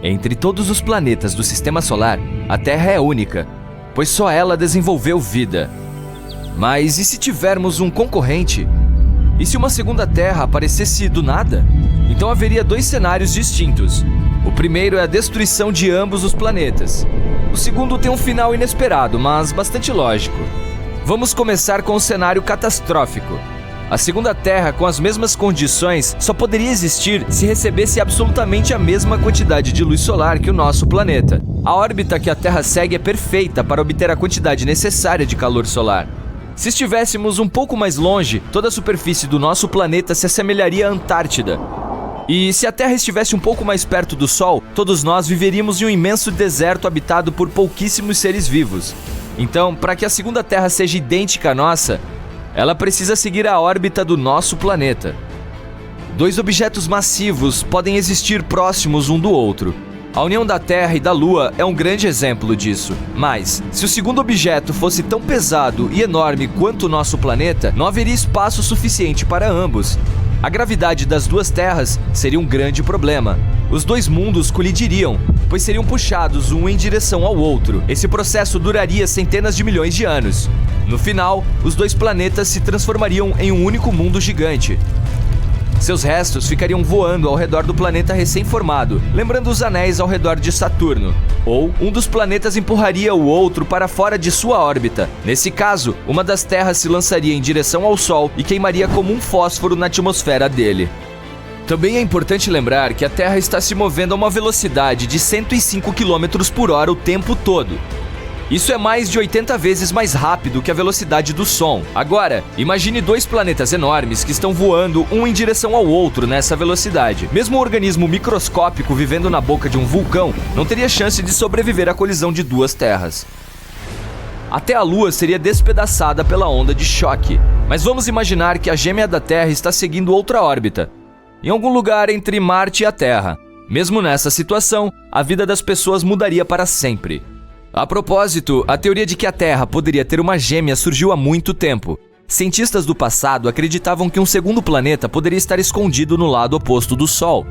Entre todos os planetas do Sistema Solar, a Terra é única, pois só ela desenvolveu vida. Mas e se tivermos um concorrente? E se uma segunda Terra aparecesse do nada? Então haveria dois cenários distintos. O primeiro é a destruição de ambos os planetas. O segundo tem um final inesperado, mas bastante lógico. Vamos começar com o cenário catastrófico. A segunda Terra, com as mesmas condições, só poderia existir se recebesse absolutamente a mesma quantidade de luz solar que o nosso planeta. A órbita que a Terra segue é perfeita para obter a quantidade necessária de calor solar. Se estivéssemos um pouco mais longe, toda a superfície do nosso planeta se assemelharia à Antártida. E se a Terra estivesse um pouco mais perto do Sol, todos nós viveríamos em um imenso deserto habitado por pouquíssimos seres vivos. Então, para que a segunda Terra seja idêntica à nossa, ela precisa seguir a órbita do nosso planeta. Dois objetos massivos podem existir próximos um do outro. A união da Terra e da Lua é um grande exemplo disso. Mas, se o segundo objeto fosse tão pesado e enorme quanto o nosso planeta, não haveria espaço suficiente para ambos. A gravidade das duas terras seria um grande problema. Os dois mundos colidiriam, pois seriam puxados um em direção ao outro. Esse processo duraria centenas de milhões de anos. No final, os dois planetas se transformariam em um único mundo gigante. Seus restos ficariam voando ao redor do planeta recém-formado, lembrando os anéis ao redor de Saturno. Ou um dos planetas empurraria o outro para fora de sua órbita. Nesse caso, uma das terras se lançaria em direção ao Sol e queimaria como um fósforo na atmosfera dele. Também é importante lembrar que a Terra está se movendo a uma velocidade de 105 km por hora o tempo todo. Isso é mais de 80 vezes mais rápido que a velocidade do som. Agora, imagine dois planetas enormes que estão voando um em direção ao outro nessa velocidade. Mesmo um organismo microscópico vivendo na boca de um vulcão não teria chance de sobreviver à colisão de duas terras. Até a Lua seria despedaçada pela onda de choque. Mas vamos imaginar que a gêmea da Terra está seguindo outra órbita, em algum lugar entre Marte e a Terra. Mesmo nessa situação, a vida das pessoas mudaria para sempre. A propósito, a teoria de que a Terra poderia ter uma gêmea surgiu há muito tempo. Cientistas do passado acreditavam que um segundo planeta poderia estar escondido no lado oposto do Sol.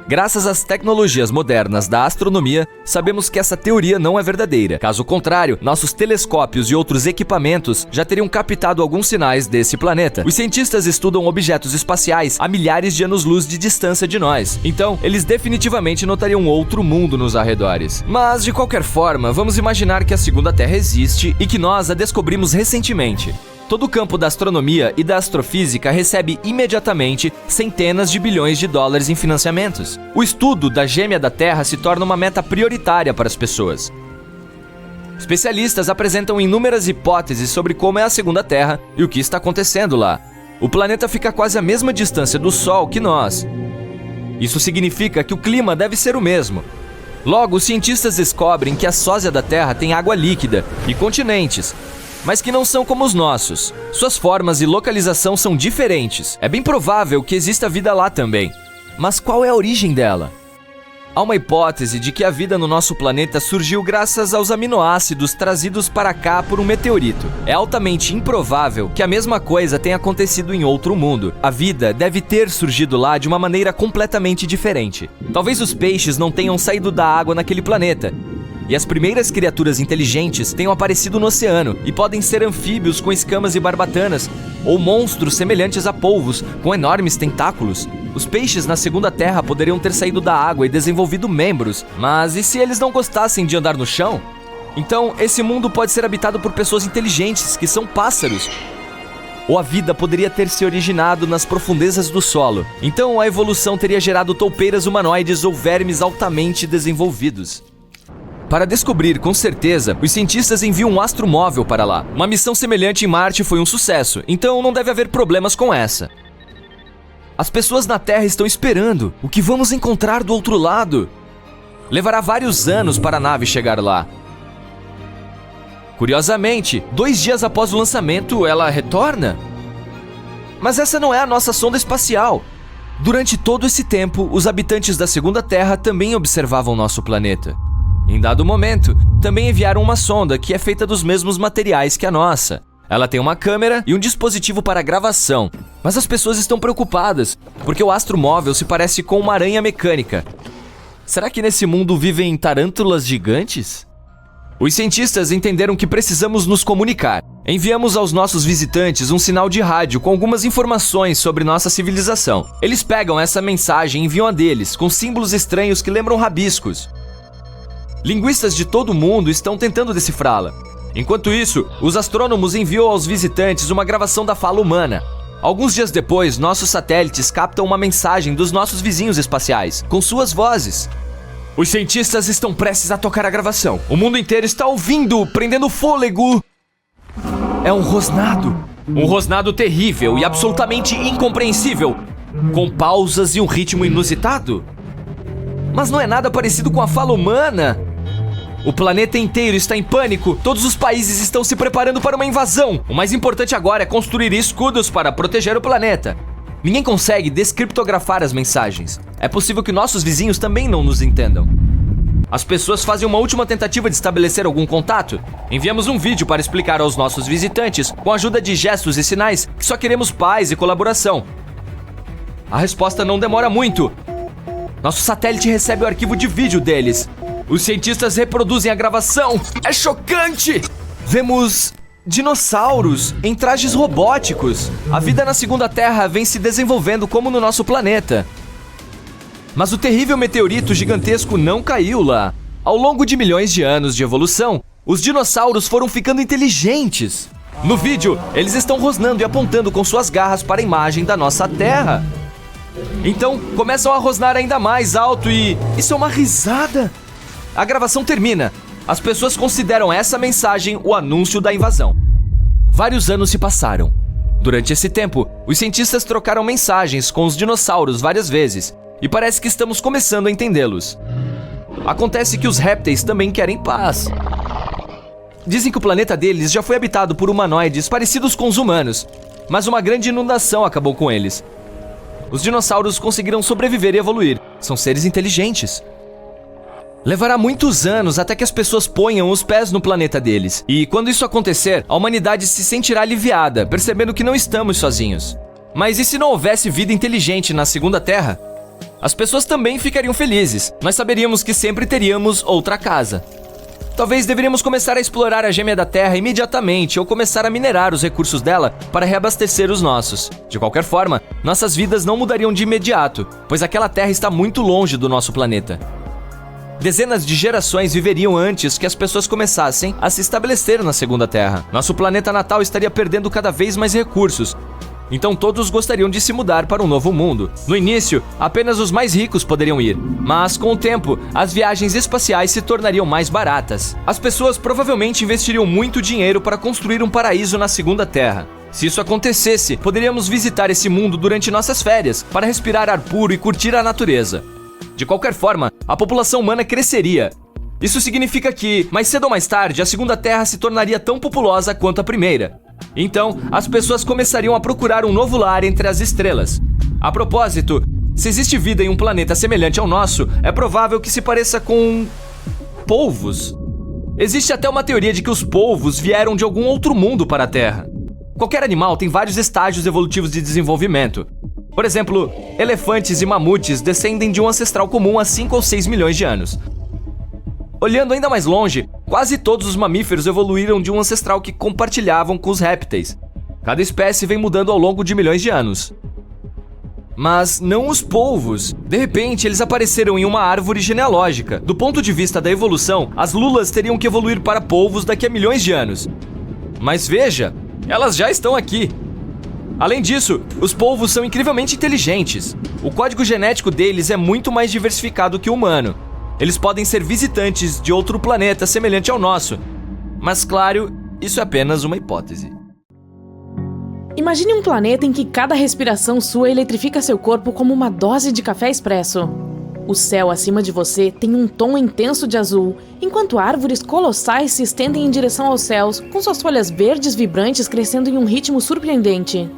Graças às tecnologias modernas da astronomia, sabemos que essa teoria não é verdadeira. Caso contrário, nossos telescópios e outros equipamentos já teriam captado alguns sinais desse planeta. Os cientistas estudam objetos espaciais a milhares de anos-luz de distância de nós. Então, eles definitivamente notariam outro mundo nos arredores. Mas, de qualquer forma, vamos imaginar que a segunda Terra existe e que nós a descobrimos recentemente. Todo o campo da astronomia e da astrofísica recebe imediatamente centenas de bilhões de dólares em financiamentos. O estudo da gêmea da Terra se torna uma meta prioritária para as pessoas. Especialistas apresentam inúmeras hipóteses sobre como é a segunda Terra e o que está acontecendo lá. O planeta fica quase à mesma distância do Sol que nós. Isso significa que o clima deve ser o mesmo. Logo, os cientistas descobrem que a sósia da Terra tem água líquida e continentes, mas que não são como os nossos. Suas formas e localização são diferentes. É bem provável que exista vida lá também. Mas qual é a origem dela? Há uma hipótese de que a vida no nosso planeta surgiu graças aos aminoácidos trazidos para cá por um meteorito. É altamente improvável que a mesma coisa tenha acontecido em outro mundo. A vida deve ter surgido lá de uma maneira completamente diferente. Talvez os peixes não tenham saído da água naquele planeta, e as primeiras criaturas inteligentes tenham aparecido no oceano e podem ser anfíbios com escamas e barbatanas, ou monstros semelhantes a polvos com enormes tentáculos. Os peixes na segunda Terra poderiam ter saído da água e desenvolvido membros, mas e se eles não gostassem de andar no chão? Então, esse mundo pode ser habitado por pessoas inteligentes, que são pássaros. Ou a vida poderia ter se originado nas profundezas do solo. Então, a evolução teria gerado toupeiras humanoides ou vermes altamente desenvolvidos. Para descobrir com certeza, os cientistas enviam um astromóvel para lá. Uma missão semelhante em Marte foi um sucesso, então não deve haver problemas com essa. As pessoas na Terra estão esperando. O que vamos encontrar do outro lado? Levará vários anos para a nave chegar lá. Curiosamente, 2 dias após o lançamento, ela retorna. Mas essa não é a nossa sonda espacial. Durante todo esse tempo, os habitantes da segunda Terra também observavam nosso planeta. Em dado momento, também enviaram uma sonda que é feita dos mesmos materiais que a nossa. Ela tem uma câmera e um dispositivo para gravação. Mas as pessoas estão preocupadas, porque o astromóvel se parece com uma aranha mecânica. Será que nesse mundo vivem tarântulas gigantes? Os cientistas entenderam que precisamos nos comunicar. Enviamos aos nossos visitantes um sinal de rádio com algumas informações sobre nossa civilização. Eles pegam essa mensagem e enviam a deles, com símbolos estranhos que lembram rabiscos. Linguistas de todo o mundo estão tentando decifrá-la. Enquanto isso, os astrônomos enviam aos visitantes uma gravação da fala humana. Alguns dias depois, nossos satélites captam uma mensagem dos nossos vizinhos espaciais, com suas vozes. Os cientistas estão prestes a tocar a gravação. O mundo inteiro está ouvindo, prendendo fôlego. É um rosnado. Um rosnado terrível e absolutamente incompreensível, com pausas e um ritmo inusitado. Mas não é nada parecido com a fala humana. O planeta inteiro está em pânico. Todos os países estão se preparando para uma invasão. O mais importante agora é construir escudos para proteger o planeta. Ninguém consegue descriptografar as mensagens. É possível que nossos vizinhos também não nos entendam. As pessoas fazem uma última tentativa de estabelecer algum contato. Enviamos um vídeo para explicar aos nossos visitantes, com a ajuda de gestos e sinais, que só queremos paz e colaboração. A resposta não demora muito. Nosso satélite recebe o arquivo de vídeo deles. Os cientistas reproduzem a gravação. É chocante! Vemos dinossauros em trajes robóticos. A vida na segunda Terra vem se desenvolvendo como no nosso planeta. Mas o terrível meteorito gigantesco não caiu lá. Ao longo de milhões de anos de evolução, os dinossauros foram ficando inteligentes. No vídeo, eles estão rosnando e apontando com suas garras para a imagem da nossa Terra. Então, começam a rosnar ainda mais alto e... isso é uma risada! A gravação termina. As pessoas consideram essa mensagem o anúncio da invasão. Vários anos se passaram. Durante esse tempo, os cientistas trocaram mensagens com os dinossauros várias vezes, e parece que estamos começando a entendê-los. Acontece que os répteis também querem paz. Dizem que o planeta deles já foi habitado por humanoides parecidos com os humanos, mas uma grande inundação acabou com eles. Os dinossauros conseguiram sobreviver e evoluir. São seres inteligentes. Levará muitos anos até que as pessoas ponham os pés no planeta deles. E quando isso acontecer, a humanidade se sentirá aliviada, percebendo que não estamos sozinhos. Mas e se não houvesse vida inteligente na segunda Terra? As pessoas também ficariam felizes. Nós saberíamos que sempre teríamos outra casa. Talvez deveríamos começar a explorar a gêmea da Terra imediatamente ou começar a minerar os recursos dela para reabastecer os nossos. De qualquer forma, nossas vidas não mudariam de imediato, pois aquela Terra está muito longe do nosso planeta. Dezenas de gerações viveriam antes que as pessoas começassem a se estabelecer na segunda Terra. Nosso planeta natal estaria perdendo cada vez mais recursos. Então todos gostariam de se mudar para um novo mundo. No início, apenas os mais ricos poderiam ir. Mas com o tempo, as viagens espaciais se tornariam mais baratas. As pessoas provavelmente investiriam muito dinheiro para construir um paraíso na segunda Terra. Se isso acontecesse, poderíamos visitar esse mundo durante nossas férias, para respirar ar puro e curtir a natureza. De qualquer forma, a população humana cresceria. Isso significa que, mais cedo ou mais tarde, a segunda Terra se tornaria tão populosa quanto a primeira. Então, as pessoas começariam a procurar um novo lar entre as estrelas. A propósito, se existe vida em um planeta semelhante ao nosso, é provável que se pareça com... polvos. Existe até uma teoria de que os polvos vieram de algum outro mundo para a Terra. Qualquer animal tem vários estágios evolutivos de desenvolvimento. Por exemplo, elefantes e mamutes descendem de um ancestral comum há 5 ou 6 milhões de anos. Olhando ainda mais longe, quase todos os mamíferos evoluíram de um ancestral que compartilhavam com os répteis. Cada espécie vem mudando ao longo de milhões de anos. Mas não os polvos. De repente, eles apareceram em uma árvore genealógica. Do ponto de vista da evolução, as lulas teriam que evoluir para polvos daqui a milhões de anos. Mas veja, elas já estão aqui. Além disso, os polvos são incrivelmente inteligentes. O código genético deles é muito mais diversificado que o humano. Eles podem ser visitantes de outro planeta semelhante ao nosso. Mas claro, isso é apenas uma hipótese. Imagine um planeta em que cada respiração sua eletrifica seu corpo como uma dose de café expresso. O céu acima de você tem um tom intenso de azul, enquanto árvores colossais se estendem em direção aos céus, com suas folhas verdes vibrantes crescendo em um ritmo surpreendente.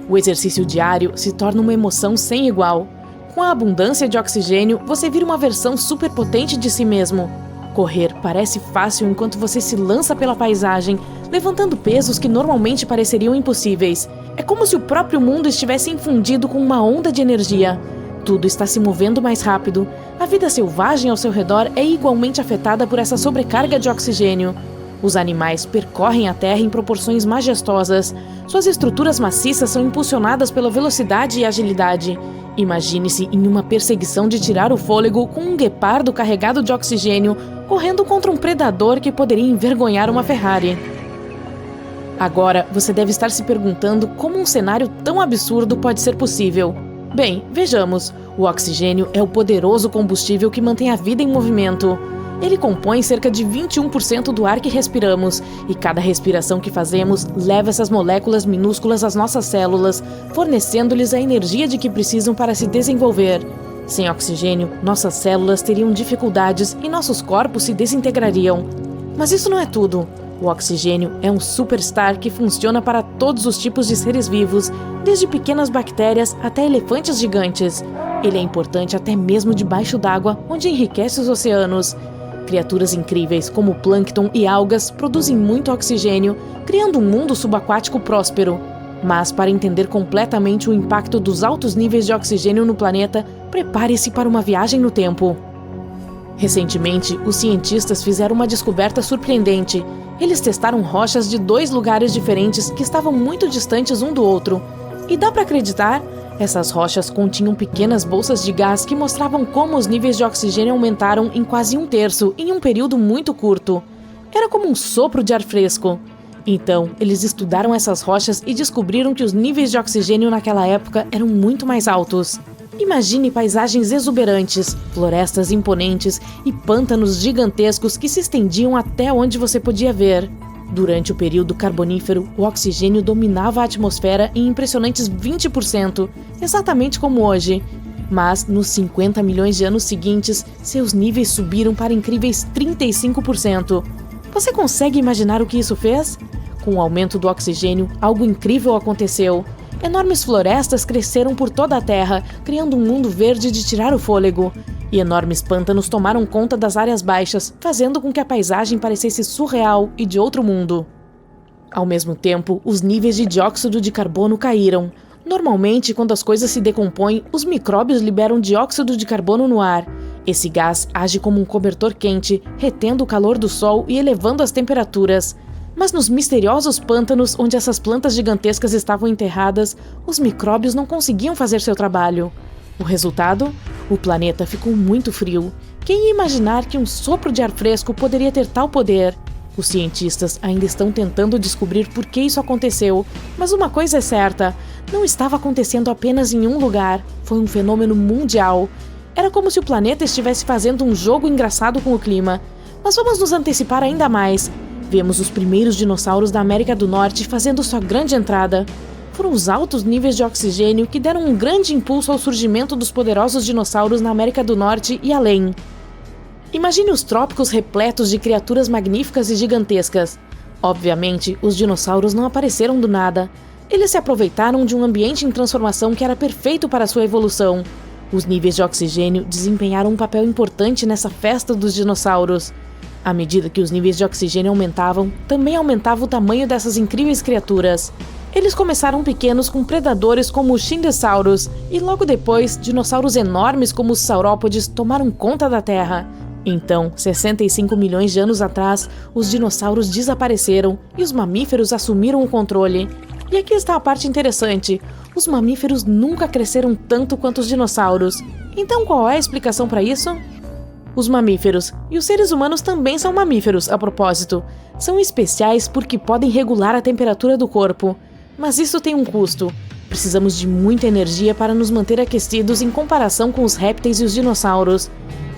O exercício diário se torna uma emoção sem igual. Com a abundância de oxigênio, você vira uma versão superpotente de si mesmo. Correr parece fácil enquanto você se lança pela paisagem, levantando pesos que normalmente pareceriam impossíveis. É como se o próprio mundo estivesse infundido com uma onda de energia. tudo está se movendo mais rápido, a vida selvagem ao seu redor é igualmente afetada por essa sobrecarga de oxigênio. Os animais percorrem a Terra em proporções majestosas. Suas estruturas maciças são impulsionadas pela velocidade e agilidade. Imagine-se em uma perseguição de tirar o fôlego com um guepardo carregado de oxigênio correndo contra um predador que poderia envergonhar uma Ferrari. Agora, você deve estar se perguntando como um cenário tão absurdo pode ser possível. Bem, vejamos. O oxigênio é o poderoso combustível que mantém a vida em movimento. Ele compõe cerca de 21% do ar que respiramos, e cada respiração que fazemos leva essas moléculas minúsculas às nossas células, fornecendo-lhes a energia de que precisam para se desenvolver. Sem oxigênio, nossas células teriam dificuldades e nossos corpos se desintegrariam. Mas isso não é tudo. O oxigênio é um superstar que funciona para todos os tipos de seres vivos, desde pequenas bactérias até elefantes gigantes. Ele é importante até mesmo debaixo d'água, onde enriquece os oceanos. Criaturas incríveis, como o plâncton e algas, produzem muito oxigênio, criando um mundo subaquático próspero. Mas, para entender completamente o impacto dos altos níveis de oxigênio no planeta, prepare-se para uma viagem no tempo. Recentemente, os cientistas fizeram uma descoberta surpreendente. Eles testaram rochas de 2 lugares diferentes que estavam muito distantes um do outro. E dá para acreditar? Essas rochas continham pequenas bolsas de gás que mostravam como os níveis de oxigênio aumentaram em quase 1/3 em um período muito curto. Era como um sopro de ar fresco. Então, eles estudaram essas rochas e descobriram que os níveis de oxigênio naquela época eram muito mais altos. Imagine paisagens exuberantes, florestas imponentes e pântanos gigantescos que se estendiam até onde você podia ver. Durante o período carbonífero, o oxigênio dominava a atmosfera em impressionantes 20%, exatamente como hoje. Mas, nos 50 milhões de anos seguintes, seus níveis subiram para incríveis 35%. Você consegue imaginar o que isso fez? Com o aumento do oxigênio, algo incrível aconteceu. Enormes florestas cresceram por toda a Terra, criando um mundo verde de tirar o fôlego. E enormes pântanos tomaram conta das áreas baixas, fazendo com que a paisagem parecesse surreal e de outro mundo. Ao mesmo tempo, os níveis de dióxido de carbono caíram. Normalmente, quando as coisas se decompõem, os micróbios liberam dióxido de carbono no ar. Esse gás age como um cobertor quente, retendo o calor do sol e elevando as temperaturas. Mas nos misteriosos pântanos onde essas plantas gigantescas estavam enterradas, os micróbios não conseguiam fazer seu trabalho. O resultado? O planeta ficou muito frio. Quem ia imaginar que um sopro de ar fresco poderia ter tal poder? Os cientistas ainda estão tentando descobrir por que isso aconteceu, mas uma coisa é certa, não estava acontecendo apenas em um lugar, foi um fenômeno mundial. Era como se o planeta estivesse fazendo um jogo engraçado com o clima. Mas vamos nos antecipar ainda mais. Vemos os primeiros dinossauros da América do Norte fazendo sua grande entrada. Foram os altos níveis de oxigênio que deram um grande impulso ao surgimento dos poderosos dinossauros na América do Norte e além. Imagine os trópicos repletos de criaturas magníficas e gigantescas. Obviamente, os dinossauros não apareceram do nada. Eles se aproveitaram de um ambiente em transformação que era perfeito para sua evolução. Os níveis de oxigênio desempenharam um papel importante nessa festa dos dinossauros. À medida que os níveis de oxigênio aumentavam, também aumentava o tamanho dessas incríveis criaturas. Eles começaram pequenos com predadores como os Shindesaurus, e logo depois, dinossauros enormes como os saurópodes tomaram conta da Terra. Então, 65 milhões de anos atrás, os dinossauros desapareceram e os mamíferos assumiram o controle. E aqui está a parte interessante: os mamíferos nunca cresceram tanto quanto os dinossauros. Então, qual é a explicação para isso? Os mamíferos, e os seres humanos também são mamíferos, a propósito, são especiais porque podem regular a temperatura do corpo. Mas isso tem um custo. Precisamos de muita energia para nos manter aquecidos em comparação com os répteis e os dinossauros.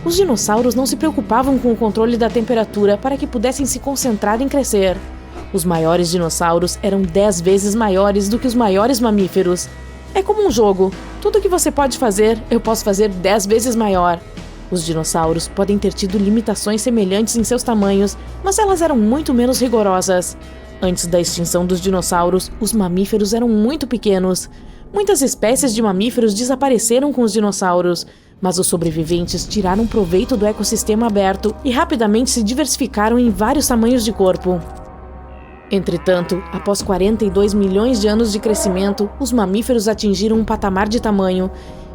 Os dinossauros não se preocupavam com o controle da temperatura para que pudessem se concentrar em crescer. Os maiores dinossauros eram 10 vezes maiores do que os maiores mamíferos. É como um jogo. Tudo que você pode fazer, eu posso fazer 10 vezes maior. Os dinossauros podem ter tido limitações semelhantes em seus tamanhos, mas elas eram muito menos rigorosas. Antes da extinção dos dinossauros, os mamíferos eram muito pequenos. Muitas espécies de mamíferos desapareceram com os dinossauros, mas os sobreviventes tiraram proveito do ecossistema aberto e rapidamente se diversificaram em vários tamanhos de corpo. Entretanto, após 42 milhões de anos de crescimento, os mamíferos atingiram um patamar de tamanho.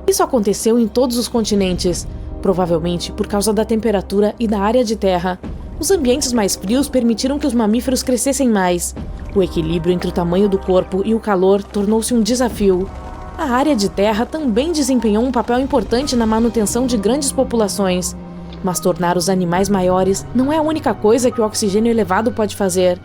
Isso aconteceu em todos os continentes, provavelmente por causa da temperatura e da área de terra. Os ambientes mais frios permitiram que os mamíferos crescessem mais. O equilíbrio entre o tamanho do corpo e o calor tornou-se um desafio. A área de terra também desempenhou um papel importante na manutenção de grandes populações. Mas tornar os animais maiores não é a única coisa que o oxigênio elevado pode fazer.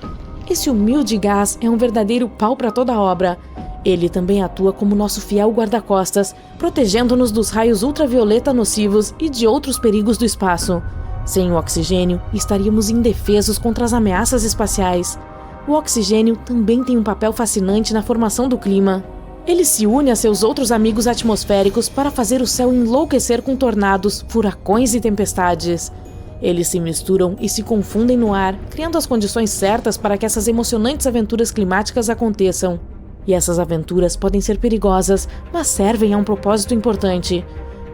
Esse humilde gás é um verdadeiro pau para toda a obra. Ele também atua como nosso fiel guarda-costas, protegendo-nos dos raios ultravioleta nocivos e de outros perigos do espaço. Sem o oxigênio, estaríamos indefesos contra as ameaças espaciais. O oxigênio também tem um papel fascinante na formação do clima. Ele se une a seus outros amigos atmosféricos para fazer o céu enlouquecer com tornados, furacões e tempestades. Eles se misturam e se confundem no ar, criando as condições certas para que essas emocionantes aventuras climáticas aconteçam. E essas aventuras podem ser perigosas, mas servem a um propósito importante.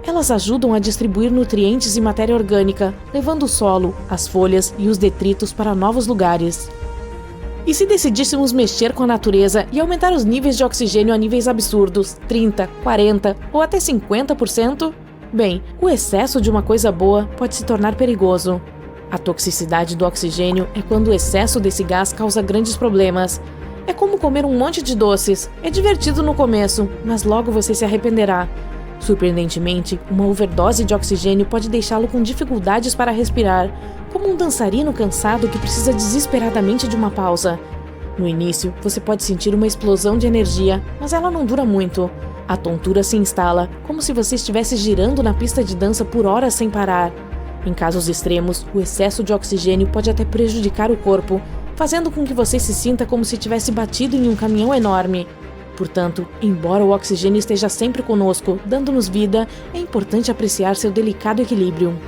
Elas ajudam a distribuir nutrientes e matéria orgânica, levando o solo, as folhas e os detritos para novos lugares. E se decidíssemos mexer com a natureza e aumentar os níveis de oxigênio a níveis absurdos, 30%, 40% ou até 50%? Bem, o excesso de uma coisa boa pode se tornar perigoso. A toxicidade do oxigênio é quando o excesso desse gás causa grandes problemas. É como comer um monte de doces. É divertido no começo, mas logo você se arrependerá. Surpreendentemente, uma overdose de oxigênio pode deixá-lo com dificuldades para respirar, como um dançarino cansado que precisa desesperadamente de uma pausa. No início, você pode sentir uma explosão de energia, mas ela não dura muito. A tontura se instala, como se você estivesse girando na pista de dança por horas sem parar. Em casos extremos, o excesso de oxigênio pode até prejudicar o corpo, fazendo com que você se sinta como se tivesse batido em um caminhão enorme. Portanto, embora o oxigênio esteja sempre conosco, dando-nos vida, é importante apreciar seu delicado equilíbrio.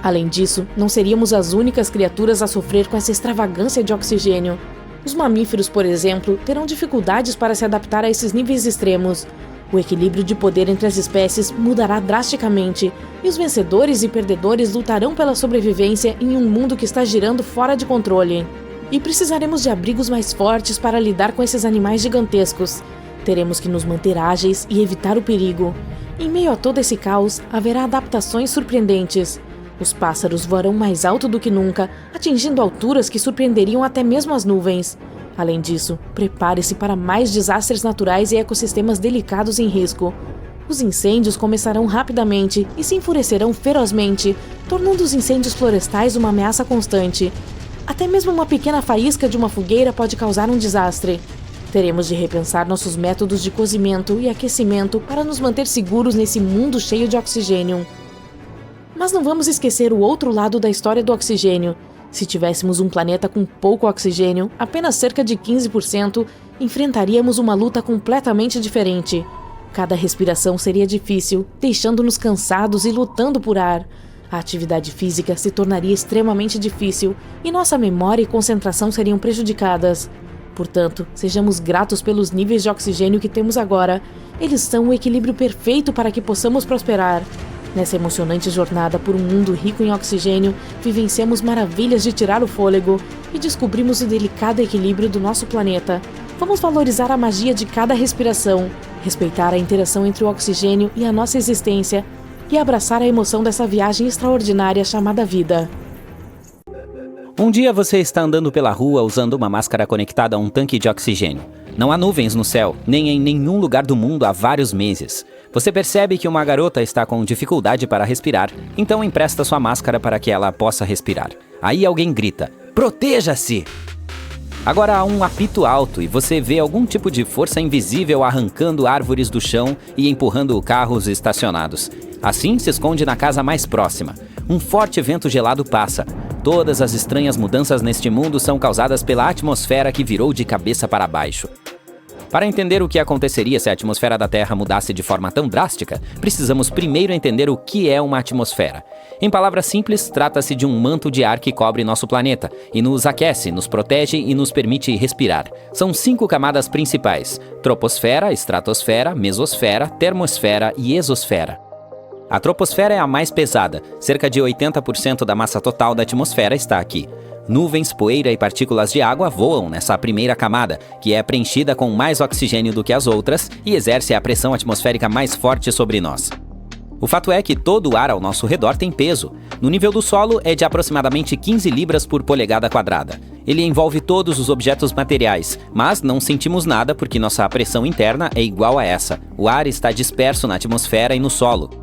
Além disso, não seríamos as únicas criaturas a sofrer com essa extravagância de oxigênio. Os mamíferos, por exemplo, terão dificuldades para se adaptar a esses níveis extremos. O equilíbrio de poder entre as espécies mudará drasticamente, e os vencedores e perdedores lutarão pela sobrevivência em um mundo que está girando fora de controle. E precisaremos de abrigos mais fortes para lidar com esses animais gigantescos. Teremos que nos manter ágeis e evitar o perigo. Em meio a todo esse caos, haverá adaptações surpreendentes. Os pássaros voarão mais alto do que nunca, atingindo alturas que surpreenderiam até mesmo as nuvens. Além disso, prepare-se para mais desastres naturais e ecossistemas delicados em risco. Os incêndios começarão rapidamente e se enfurecerão ferozmente, tornando os incêndios florestais uma ameaça constante. Até mesmo uma pequena faísca de uma fogueira pode causar um desastre. Teremos de repensar nossos métodos de cozimento e aquecimento para nos manter seguros nesse mundo cheio de oxigênio. Mas não vamos esquecer o outro lado da história do oxigênio. Se tivéssemos um planeta com pouco oxigênio, apenas cerca de 15%, enfrentaríamos uma luta completamente diferente. Cada respiração seria difícil, deixando-nos cansados e lutando por ar. A atividade física se tornaria extremamente difícil e nossa memória e concentração seriam prejudicadas. Portanto, sejamos gratos pelos níveis de oxigênio que temos agora. Eles são o equilíbrio perfeito para que possamos prosperar. Nessa emocionante jornada por um mundo rico em oxigênio, vivenciamos maravilhas de tirar o fôlego e descobrimos o delicado equilíbrio do nosso planeta. Vamos valorizar a magia de cada respiração, respeitar a interação entre o oxigênio e a nossa existência e abraçar a emoção dessa viagem extraordinária chamada vida. Um dia você está andando pela rua usando uma máscara conectada a um tanque de oxigênio. Não há nuvens no céu, nem em nenhum lugar do mundo há vários meses. Você percebe que uma garota está com dificuldade para respirar, então empresta sua máscara para que ela possa respirar. Aí alguém grita: "Proteja-se!" Agora há um apito alto e você vê algum tipo de força invisível arrancando árvores do chão e empurrando carros estacionados. Assim se esconde na casa mais próxima. Um forte vento gelado passa. Todas as estranhas mudanças neste mundo são causadas pela atmosfera que virou de cabeça para baixo. Para entender o que aconteceria se a atmosfera da Terra mudasse de forma tão drástica, precisamos primeiro entender o que é uma atmosfera. Em palavras simples, trata-se de um manto de ar que cobre nosso planeta e nos aquece, nos protege e nos permite respirar. São 5 camadas principais: troposfera, estratosfera, mesosfera, termosfera e exosfera. A troposfera é a mais pesada, cerca de 80% da massa total da atmosfera está aqui. Nuvens, poeira e partículas de água voam nessa primeira camada, que é preenchida com mais oxigênio do que as outras e exerce a pressão atmosférica mais forte sobre nós. O fato é que todo o ar ao nosso redor tem peso. No nível do solo é de aproximadamente 15 libras por polegada quadrada. Ele envolve todos os objetos materiais, mas não sentimos nada porque nossa pressão interna é igual a essa. O ar está disperso na atmosfera e no solo.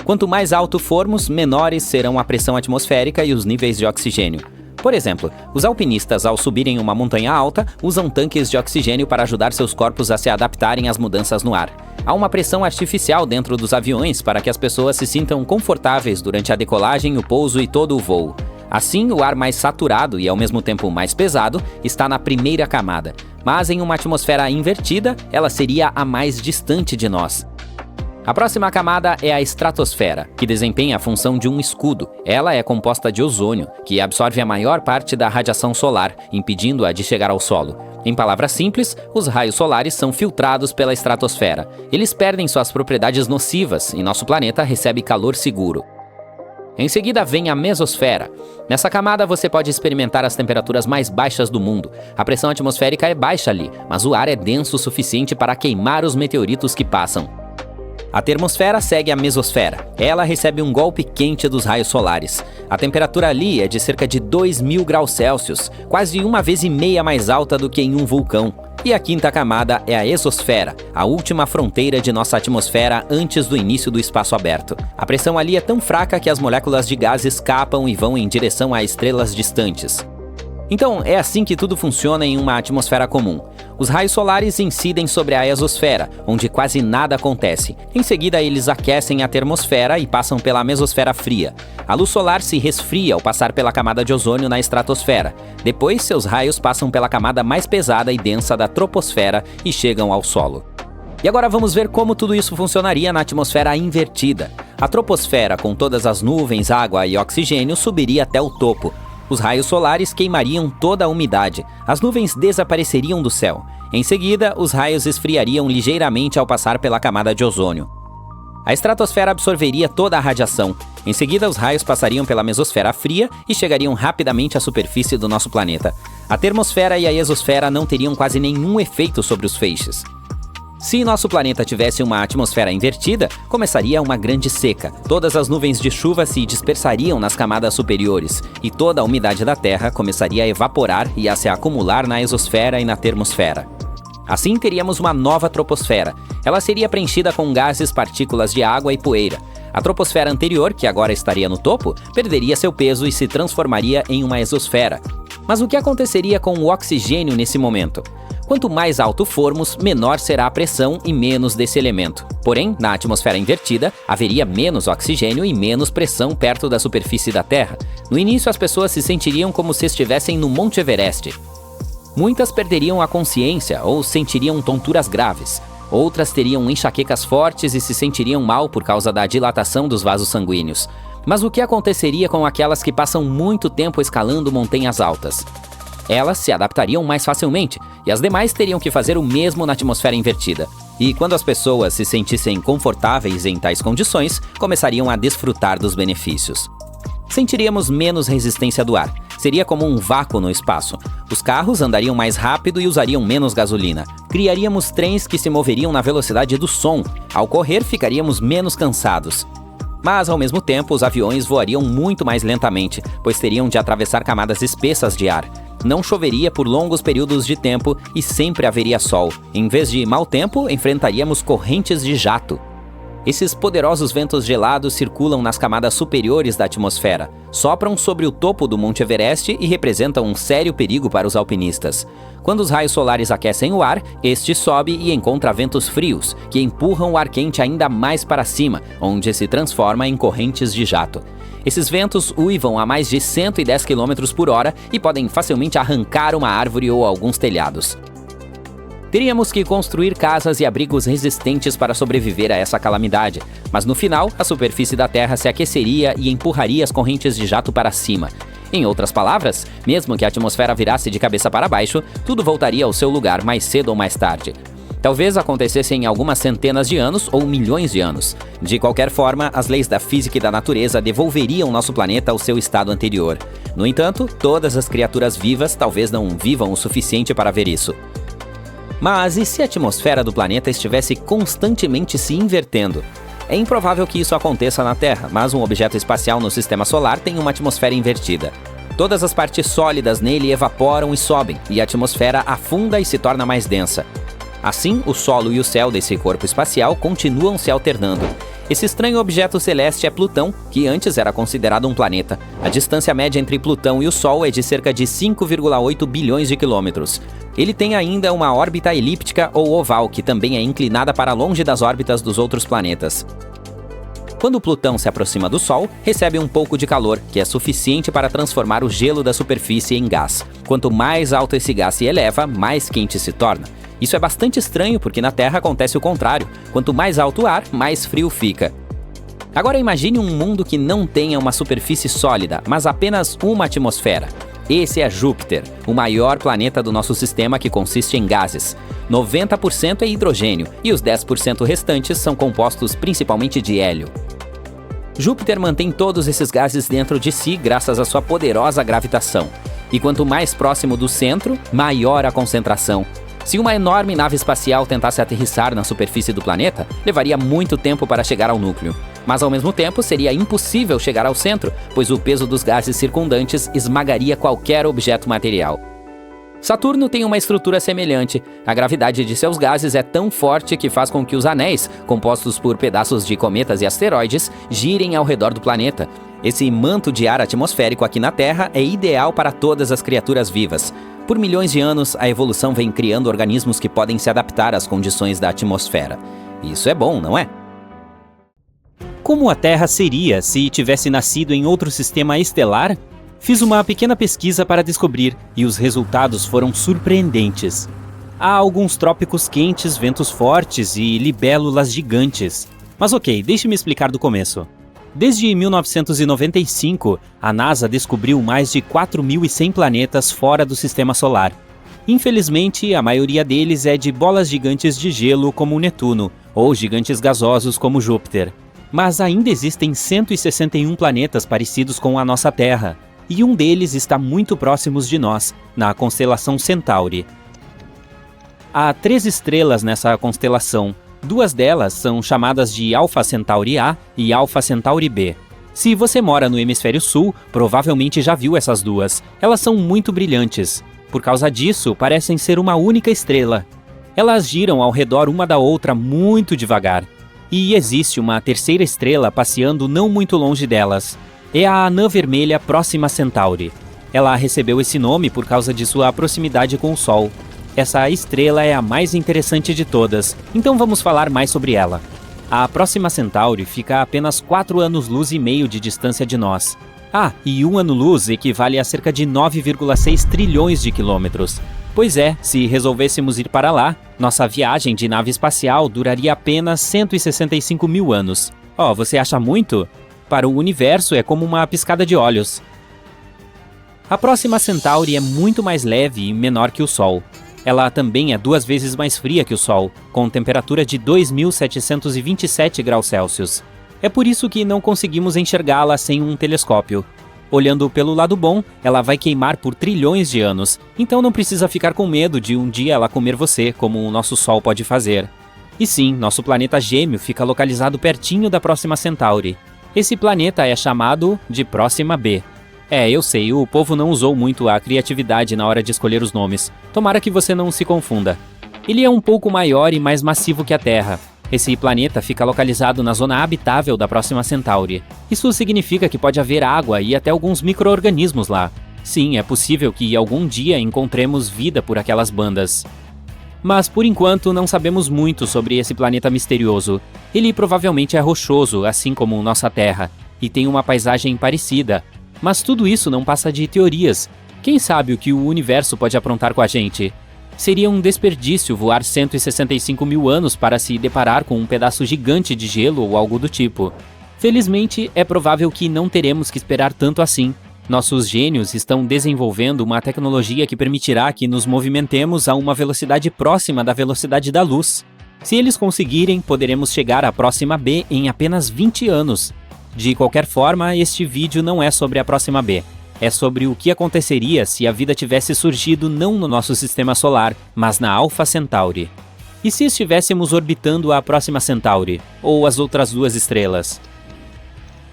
Quanto mais alto formos, menores serão a pressão atmosférica e os níveis de oxigênio. Por exemplo, os alpinistas, ao subirem uma montanha alta, usam tanques de oxigênio para ajudar seus corpos a se adaptarem às mudanças no ar. Há uma pressão artificial dentro dos aviões para que as pessoas se sintam confortáveis durante a decolagem, o pouso e todo o voo. Assim, o ar mais saturado e ao mesmo tempo mais pesado está na primeira camada, mas em uma atmosfera invertida, ela seria a mais distante de nós. A próxima camada é a estratosfera, que desempenha a função de um escudo. Ela é composta de ozônio, que absorve a maior parte da radiação solar, impedindo-a de chegar ao solo. Em palavras simples, os raios solares são filtrados pela estratosfera. Eles perdem suas propriedades nocivas e nosso planeta recebe calor seguro. Em seguida vem a mesosfera. Nessa camada você pode experimentar as temperaturas mais baixas do mundo. A pressão atmosférica é baixa ali, mas o ar é denso o suficiente para queimar os meteoritos que passam. A termosfera segue a mesosfera. Ela recebe um golpe quente dos raios solares. A temperatura ali é de cerca de 2.000 graus Celsius, quase 1,5 vezes mais alta do que em um vulcão. E a quinta camada é a exosfera, a última fronteira de nossa atmosfera antes do início do espaço aberto. A pressão ali é tão fraca que as moléculas de gás escapam e vão em direção a estrelas distantes. Então, é assim que tudo funciona em uma atmosfera comum. Os raios solares incidem sobre a exosfera, onde quase nada acontece. Em seguida, eles aquecem a termosfera e passam pela mesosfera fria. A luz solar se resfria ao passar pela camada de ozônio na estratosfera. Depois, seus raios passam pela camada mais pesada e densa da troposfera e chegam ao solo. E agora vamos ver como tudo isso funcionaria na atmosfera invertida. A troposfera, com todas as nuvens, água e oxigênio, subiria até o topo. Os raios solares queimariam toda a umidade. As nuvens desapareceriam do céu. Em seguida, os raios esfriariam ligeiramente ao passar pela camada de ozônio. A estratosfera absorveria toda a radiação. Em seguida, os raios passariam pela mesosfera fria e chegariam rapidamente à superfície do nosso planeta. A termosfera e a exosfera não teriam quase nenhum efeito sobre os feixes. Se nosso planeta tivesse uma atmosfera invertida, começaria uma grande seca. Todas as nuvens de chuva se dispersariam nas camadas superiores, e toda a umidade da Terra começaria a evaporar e a se acumular na exosfera e na termosfera. Assim, teríamos uma nova troposfera. Ela seria preenchida com gases, partículas de água e poeira. A troposfera anterior, que agora estaria no topo, perderia seu peso e se transformaria em uma exosfera. Mas o que aconteceria com o oxigênio nesse momento? Quanto mais alto formos, menor será a pressão e menos desse elemento. Porém, na atmosfera invertida, haveria menos oxigênio e menos pressão perto da superfície da Terra. No início, as pessoas se sentiriam como se estivessem no Monte Everest. Muitas perderiam a consciência ou sentiriam tonturas graves. Outras teriam enxaquecas fortes e se sentiriam mal por causa da dilatação dos vasos sanguíneos. Mas o que aconteceria com aquelas que passam muito tempo escalando montanhas altas? Elas se adaptariam mais facilmente, e as demais teriam que fazer o mesmo na atmosfera invertida. E quando as pessoas se sentissem confortáveis em tais condições, começariam a desfrutar dos benefícios. Sentiríamos menos resistência do ar. Seria como um vácuo no espaço. Os carros andariam mais rápido e usariam menos gasolina. Criaríamos trens que se moveriam na velocidade do som. Ao correr, ficaríamos menos cansados. Mas, ao mesmo tempo, os aviões voariam muito mais lentamente, pois teriam de atravessar camadas espessas de ar. Não choveria por longos períodos de tempo e sempre haveria sol. Em vez de mau tempo, enfrentaríamos correntes de jato. Esses poderosos ventos gelados circulam nas camadas superiores da atmosfera, sopram sobre o topo do Monte Everest e representam um sério perigo para os alpinistas. Quando os raios solares aquecem o ar, este sobe e encontra ventos frios, que empurram o ar quente ainda mais para cima, onde se transforma em correntes de jato. Esses ventos uivam a mais de 110 km por hora e podem facilmente arrancar uma árvore ou alguns telhados. Teríamos que construir casas e abrigos resistentes para sobreviver a essa calamidade, mas no final, a superfície da Terra se aqueceria e empurraria as correntes de jato para cima. Em outras palavras, mesmo que a atmosfera virasse de cabeça para baixo, tudo voltaria ao seu lugar mais cedo ou mais tarde. Talvez acontecesse em algumas centenas de anos ou milhões de anos. De qualquer forma, as leis da física e da natureza devolveriam nosso planeta ao seu estado anterior. No entanto, todas as criaturas vivas talvez não vivam o suficiente para ver isso. Mas e se a atmosfera do planeta estivesse constantemente se invertendo? É improvável que isso aconteça na Terra, mas um objeto espacial no sistema solar tem uma atmosfera invertida. Todas as partes sólidas nele evaporam e sobem, e a atmosfera afunda e se torna mais densa. Assim, o solo e o céu desse corpo espacial continuam se alternando. Esse estranho objeto celeste é Plutão, que antes era considerado um planeta. A distância média entre Plutão e o Sol é de cerca de 5,8 bilhões de quilômetros. Ele tem ainda uma órbita elíptica ou oval, que também é inclinada para longe das órbitas dos outros planetas. Quando Plutão se aproxima do Sol, recebe um pouco de calor, que é suficiente para transformar o gelo da superfície em gás. Quanto mais alto esse gás se eleva, mais quente se torna. Isso é bastante estranho porque na Terra acontece o contrário. Quanto mais alto o ar, mais frio fica. Agora imagine um mundo que não tenha uma superfície sólida, mas apenas uma atmosfera. Esse é Júpiter, o maior planeta do nosso sistema que consiste em gases. 90% é hidrogênio e os 10% restantes são compostos principalmente de hélio. Júpiter mantém todos esses gases dentro de si graças à sua poderosa gravitação. E quanto mais próximo do centro, maior a concentração. Se uma enorme nave espacial tentasse aterrissar na superfície do planeta, levaria muito tempo para chegar ao núcleo. Mas ao mesmo tempo seria impossível chegar ao centro, pois o peso dos gases circundantes esmagaria qualquer objeto material. Saturno tem uma estrutura semelhante. A gravidade de seus gases é tão forte que faz com que os anéis, compostos por pedaços de cometas e asteroides, girem ao redor do planeta. Esse manto de ar atmosférico aqui na Terra é ideal para todas as criaturas vivas. Por milhões de anos, a evolução vem criando organismos que podem se adaptar às condições da atmosfera. Isso é bom, não é? Como a Terra seria se tivesse nascido em outro sistema estelar? Fiz uma pequena pesquisa para descobrir, e os resultados foram surpreendentes. Há alguns trópicos quentes, ventos fortes e libélulas gigantes. Mas ok, deixe-me explicar do começo. Desde 1995, a NASA descobriu mais de 4.100 planetas fora do Sistema Solar. Infelizmente, a maioria deles é de bolas gigantes de gelo como Netuno, ou gigantes gasosos como Júpiter. Mas ainda existem 161 planetas parecidos com a nossa Terra, e um deles está muito próximo de nós, na constelação Centauri. Há 3 estrelas nessa constelação. 2 delas são chamadas de Alpha Centauri A e Alpha Centauri B. Se você mora no hemisfério sul, provavelmente já viu essas duas. Elas são muito brilhantes. Por causa disso, parecem ser uma única estrela. Elas giram ao redor uma da outra muito devagar. E existe uma terceira estrela passeando não muito longe delas. É a Anã Vermelha Próxima Centauri. Ela recebeu esse nome por causa de sua proximidade com o Sol. Essa estrela é a mais interessante de todas, então vamos falar mais sobre ela. A Próxima Centauri fica a apenas 4 anos-luz e meio de distância de nós. E 1 ano-luz equivale a cerca de 9,6 trilhões de quilômetros. Pois é, se resolvêssemos ir para lá, nossa viagem de nave espacial duraria apenas 165 mil anos. Você acha muito? Para o universo é como uma piscada de olhos. A Próxima Centauri é muito mais leve e menor que o Sol. Ela também é 2 vezes mais fria que o Sol, com temperatura de 2.727 graus Celsius. É por isso que não conseguimos enxergá-la sem um telescópio. Olhando pelo lado bom, ela vai queimar por trilhões de anos, então não precisa ficar com medo de um dia ela comer você, como o nosso Sol pode fazer. E sim, nosso planeta gêmeo fica localizado pertinho da Próxima Centauri. Esse planeta é chamado de Próxima B. Eu sei, o povo não usou muito a criatividade na hora de escolher os nomes. Tomara que você não se confunda. Ele é um pouco maior e mais massivo que a Terra. Esse planeta fica localizado na zona habitável da Próxima Centauri. Isso significa que pode haver água e até alguns micro-organismos lá. Sim, é possível que algum dia encontremos vida por aquelas bandas. Mas por enquanto não sabemos muito sobre esse planeta misterioso. Ele provavelmente é rochoso, assim como nossa Terra, e tem uma paisagem parecida. Mas tudo isso não passa de teorias. Quem sabe o que o universo pode aprontar com a gente? Seria um desperdício voar 165 mil anos para se deparar com um pedaço gigante de gelo ou algo do tipo. Felizmente, é provável que não teremos que esperar tanto assim. Nossos gênios estão desenvolvendo uma tecnologia que permitirá que nos movimentemos a uma velocidade próxima da velocidade da luz. Se eles conseguirem, poderemos chegar à Próxima B em apenas 20 anos. De qualquer forma, este vídeo não é sobre a Próxima B. É sobre o que aconteceria se a vida tivesse surgido não no nosso sistema solar, mas na Alpha Centauri. E se estivéssemos orbitando a Próxima Centauri, ou as outras duas estrelas?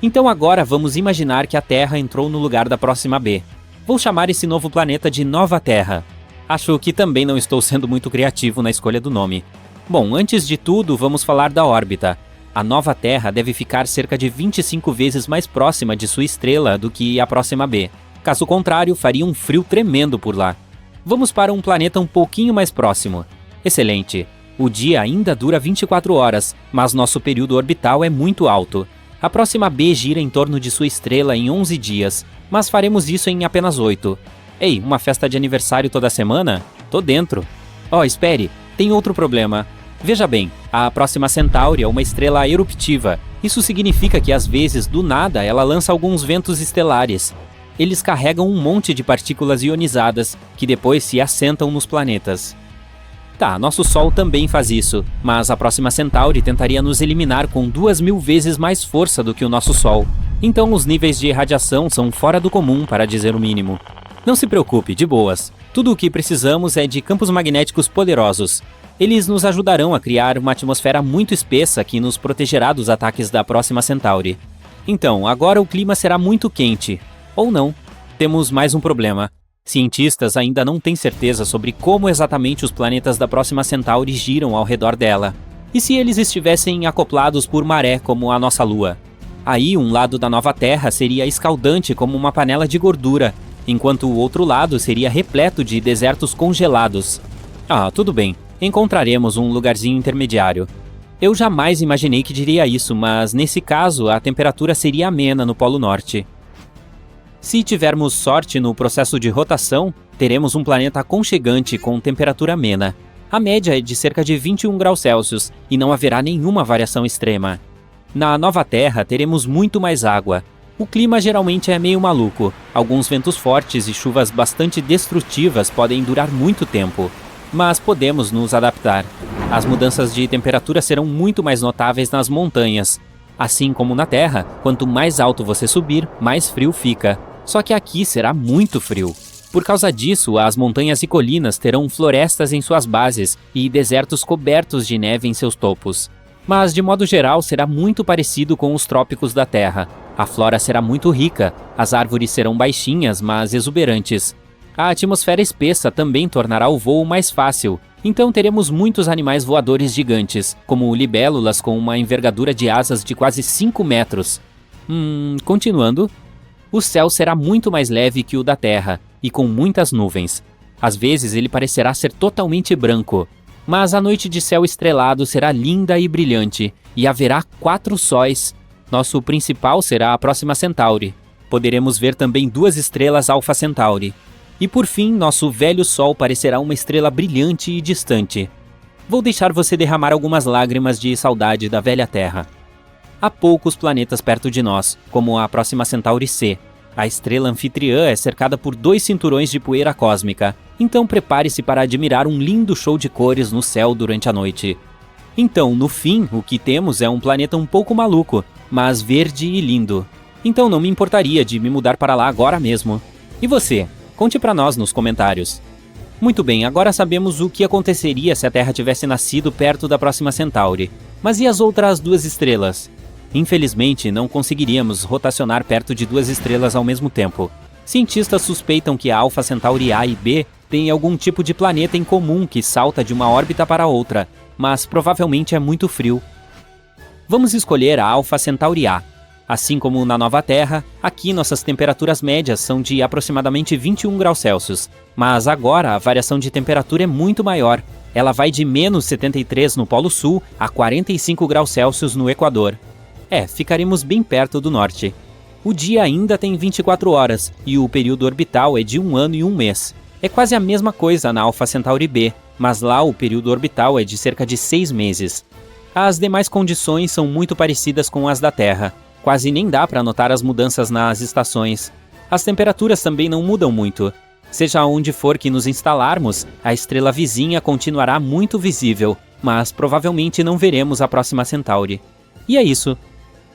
Então agora vamos imaginar que a Terra entrou no lugar da Próxima B. Vou chamar esse novo planeta de Nova Terra. Acho que também não estou sendo muito criativo na escolha do nome. Bom, antes de tudo, vamos falar da órbita. A Nova Terra deve ficar cerca de 25 vezes mais próxima de sua estrela do que a Próxima B. Caso contrário, faria um frio tremendo por lá. Vamos para um planeta um pouquinho mais próximo. Excelente. O dia ainda dura 24 horas, mas nosso período orbital é muito alto. A Próxima B gira em torno de sua estrela em 11 dias, mas faremos isso em apenas 8. Ei, uma festa de aniversário toda semana? Tô dentro. Oh, espere, tem outro problema. Veja bem, a Próxima Centauri é uma estrela eruptiva. Isso significa que às vezes, do nada, ela lança alguns ventos estelares. Eles carregam um monte de partículas ionizadas, que depois se assentam nos planetas. Tá, nosso Sol também faz isso, mas a Próxima Centauri tentaria nos eliminar com 2.000 vezes mais força do que o nosso Sol. Então os níveis de radiação são fora do comum, para dizer o mínimo. Não se preocupe, de boas. Tudo o que precisamos é de campos magnéticos poderosos. Eles nos ajudarão a criar uma atmosfera muito espessa que nos protegerá dos ataques da Próxima Centauri. Então, agora o clima será muito quente. Ou não. Temos mais um problema. Cientistas ainda não têm certeza sobre como exatamente os planetas da Próxima Centauri giram ao redor dela. E se eles estivessem acoplados por maré como a nossa Lua? Aí um lado da Nova Terra seria escaldante como uma panela de gordura, enquanto o outro lado seria repleto de desertos congelados. Ah, tudo bem. Encontraremos um lugarzinho intermediário. Eu jamais imaginei que diria isso, mas nesse caso a temperatura seria amena no Polo Norte. Se tivermos sorte no processo de rotação, teremos um planeta aconchegante com temperatura amena. A média é de cerca de 21 graus Celsius e não haverá nenhuma variação extrema. Na Nova Terra teremos muito mais água. O clima geralmente é meio maluco. Alguns ventos fortes e chuvas bastante destrutivas podem durar muito tempo. Mas podemos nos adaptar. As mudanças de temperatura serão muito mais notáveis nas montanhas. Assim como na Terra, quanto mais alto você subir, mais frio fica. Só que aqui será muito frio. Por causa disso, as montanhas e colinas terão florestas em suas bases e desertos cobertos de neve em seus topos. Mas, de modo geral, será muito parecido com os trópicos da Terra. A flora será muito rica, as árvores serão baixinhas, mas exuberantes. A atmosfera espessa também tornará o voo mais fácil, então teremos muitos animais voadores gigantes, como libélulas com uma envergadura de asas de quase 5 metros. Continuando. O céu será muito mais leve que o da Terra, e com muitas nuvens. Às vezes ele parecerá ser totalmente branco, mas a noite de céu estrelado será linda e brilhante, e haverá 4 sóis. Nosso principal será a Próxima Centauri. Poderemos ver também 2 estrelas Alpha Centauri. E por fim, nosso velho Sol parecerá uma estrela brilhante e distante. Vou deixar você derramar algumas lágrimas de saudade da velha Terra. Há poucos planetas perto de nós, como a Próxima Centauri C. A estrela anfitriã é cercada por 2 cinturões de poeira cósmica, então prepare-se para admirar um lindo show de cores no céu durante a noite. Então, no fim, o que temos é um planeta um pouco maluco, mas verde e lindo. Então não me importaria de me mudar para lá agora mesmo. E você? Conte para nós nos comentários. Muito bem, agora sabemos o que aconteceria se a Terra tivesse nascido perto da Próxima Centauri. Mas e as outras 2 estrelas? Infelizmente, não conseguiríamos rotacionar perto de 2 estrelas ao mesmo tempo. Cientistas suspeitam que a Alpha Centauri A e B têm algum tipo de planeta em comum que salta de uma órbita para outra, mas provavelmente é muito frio. Vamos escolher a Alpha Centauri A. Assim como na Nova Terra, aqui nossas temperaturas médias são de aproximadamente 21 graus Celsius, mas agora a variação de temperatura é muito maior. Ela vai de menos 73 no Polo Sul a 45 graus Celsius no Equador. Ficaremos bem perto do norte. O dia ainda tem 24 horas e o período orbital é de 1 ano e 1 mês. É quase a mesma coisa na Alpha Centauri B, mas lá o período orbital é de cerca de 6 meses. As demais condições são muito parecidas com as da Terra. Quase nem dá para notar as mudanças nas estações. As temperaturas também não mudam muito. Seja onde for que nos instalarmos, a estrela vizinha continuará muito visível, mas provavelmente não veremos a próxima Centauri. E é isso.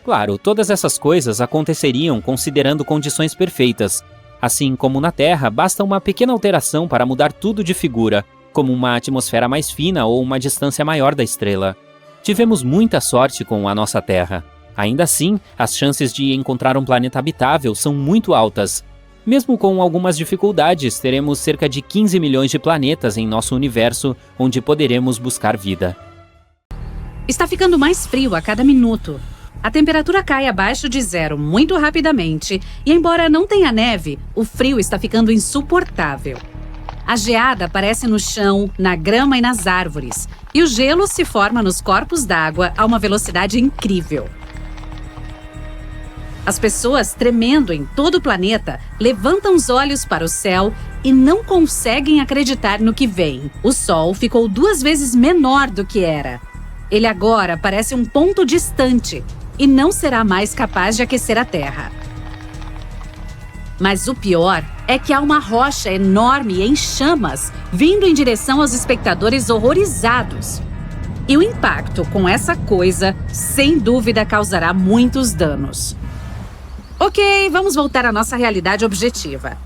Claro, todas essas coisas aconteceriam considerando condições perfeitas. Assim como na Terra, basta uma pequena alteração para mudar tudo de figura, como uma atmosfera mais fina ou uma distância maior da estrela. Tivemos muita sorte com a nossa Terra. Ainda assim, as chances de encontrar um planeta habitável são muito altas. Mesmo com algumas dificuldades, teremos cerca de 15 milhões de planetas em nosso universo onde poderemos buscar vida. Está ficando mais frio a cada minuto. A temperatura cai abaixo de zero muito rapidamente e, embora não tenha neve, o frio está ficando insuportável. A geada aparece no chão, na grama e nas árvores, e o gelo se forma nos corpos d'água a uma velocidade incrível. As pessoas, tremendo em todo o planeta, levantam os olhos para o céu e não conseguem acreditar no que vem. O Sol ficou 2 vezes menor do que era. Ele agora parece um ponto distante e não será mais capaz de aquecer a Terra. Mas o pior é que há uma rocha enorme em chamas vindo em direção aos espectadores horrorizados. E o impacto com essa coisa, sem dúvida, causará muitos danos. Ok, vamos voltar à nossa realidade objetiva.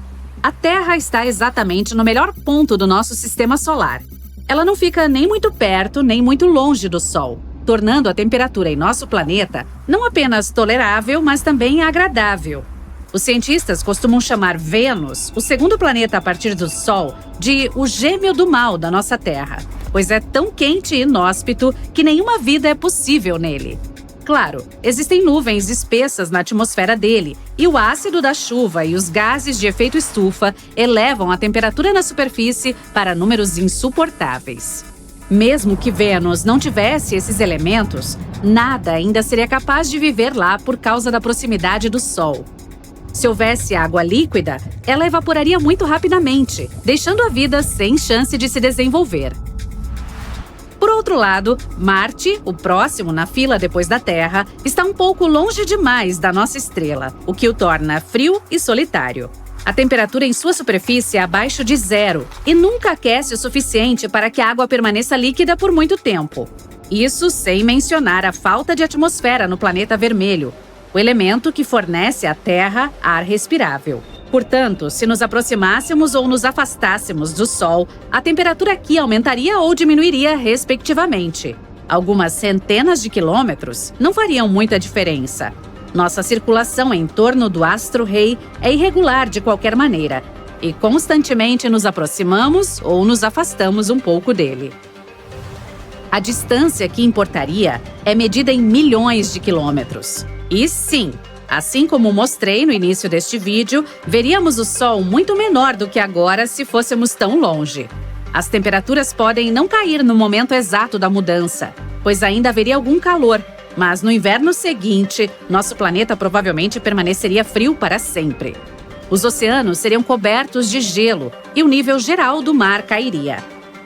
A Terra está exatamente no melhor ponto do nosso sistema solar. Ela não fica nem muito perto, nem muito longe do Sol, tornando a temperatura em nosso planeta não apenas tolerável, mas também agradável. Os cientistas costumam chamar Vênus, o segundo planeta a partir do Sol, de o gêmeo do mal da nossa Terra, pois é tão quente e inóspito que nenhuma vida é possível nele. Claro, existem nuvens espessas na atmosfera dele, e o ácido da chuva e os gases de efeito estufa elevam a temperatura na superfície para números insuportáveis. Mesmo que Vênus não tivesse esses elementos, nada ainda seria capaz de viver lá por causa da proximidade do Sol. Se houvesse água líquida, ela evaporaria muito rapidamente, deixando a vida sem chance de se desenvolver. Por outro lado, Marte, o próximo na fila depois da Terra, está um pouco longe demais da nossa estrela, o que o torna frio e solitário. A temperatura em sua superfície é abaixo de zero e nunca aquece o suficiente para que a água permaneça líquida por muito tempo. Isso sem mencionar a falta de atmosfera no planeta vermelho, o elemento que fornece à Terra ar respirável. Portanto, se nos aproximássemos ou nos afastássemos do Sol, a temperatura aqui aumentaria ou diminuiria respectivamente. Algumas centenas de quilômetros não fariam muita diferença. Nossa circulação em torno do astro-rei é irregular de qualquer maneira e constantemente nos aproximamos ou nos afastamos um pouco dele. A distância que importaria é medida em milhões de quilômetros. E sim, assim como mostrei no início deste vídeo, veríamos o Sol muito menor do que agora se fôssemos tão longe. As temperaturas podem não cair no momento exato da mudança, pois ainda haveria algum calor, mas no inverno seguinte, nosso planeta provavelmente permaneceria frio para sempre. Os oceanos seriam cobertos de gelo e o nível geral do mar cairia.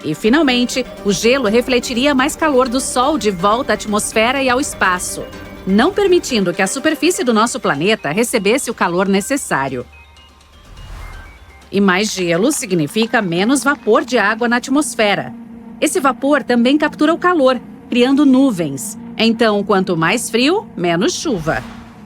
E, finalmente, o gelo refletiria mais calor do Sol de volta à atmosfera e ao espaço, não permitindo que a superfície do nosso planeta recebesse o calor necessário. E mais gelo significa menos vapor de água na atmosfera. Esse vapor também captura o calor, criando nuvens. Então, quanto mais frio, menos chuva.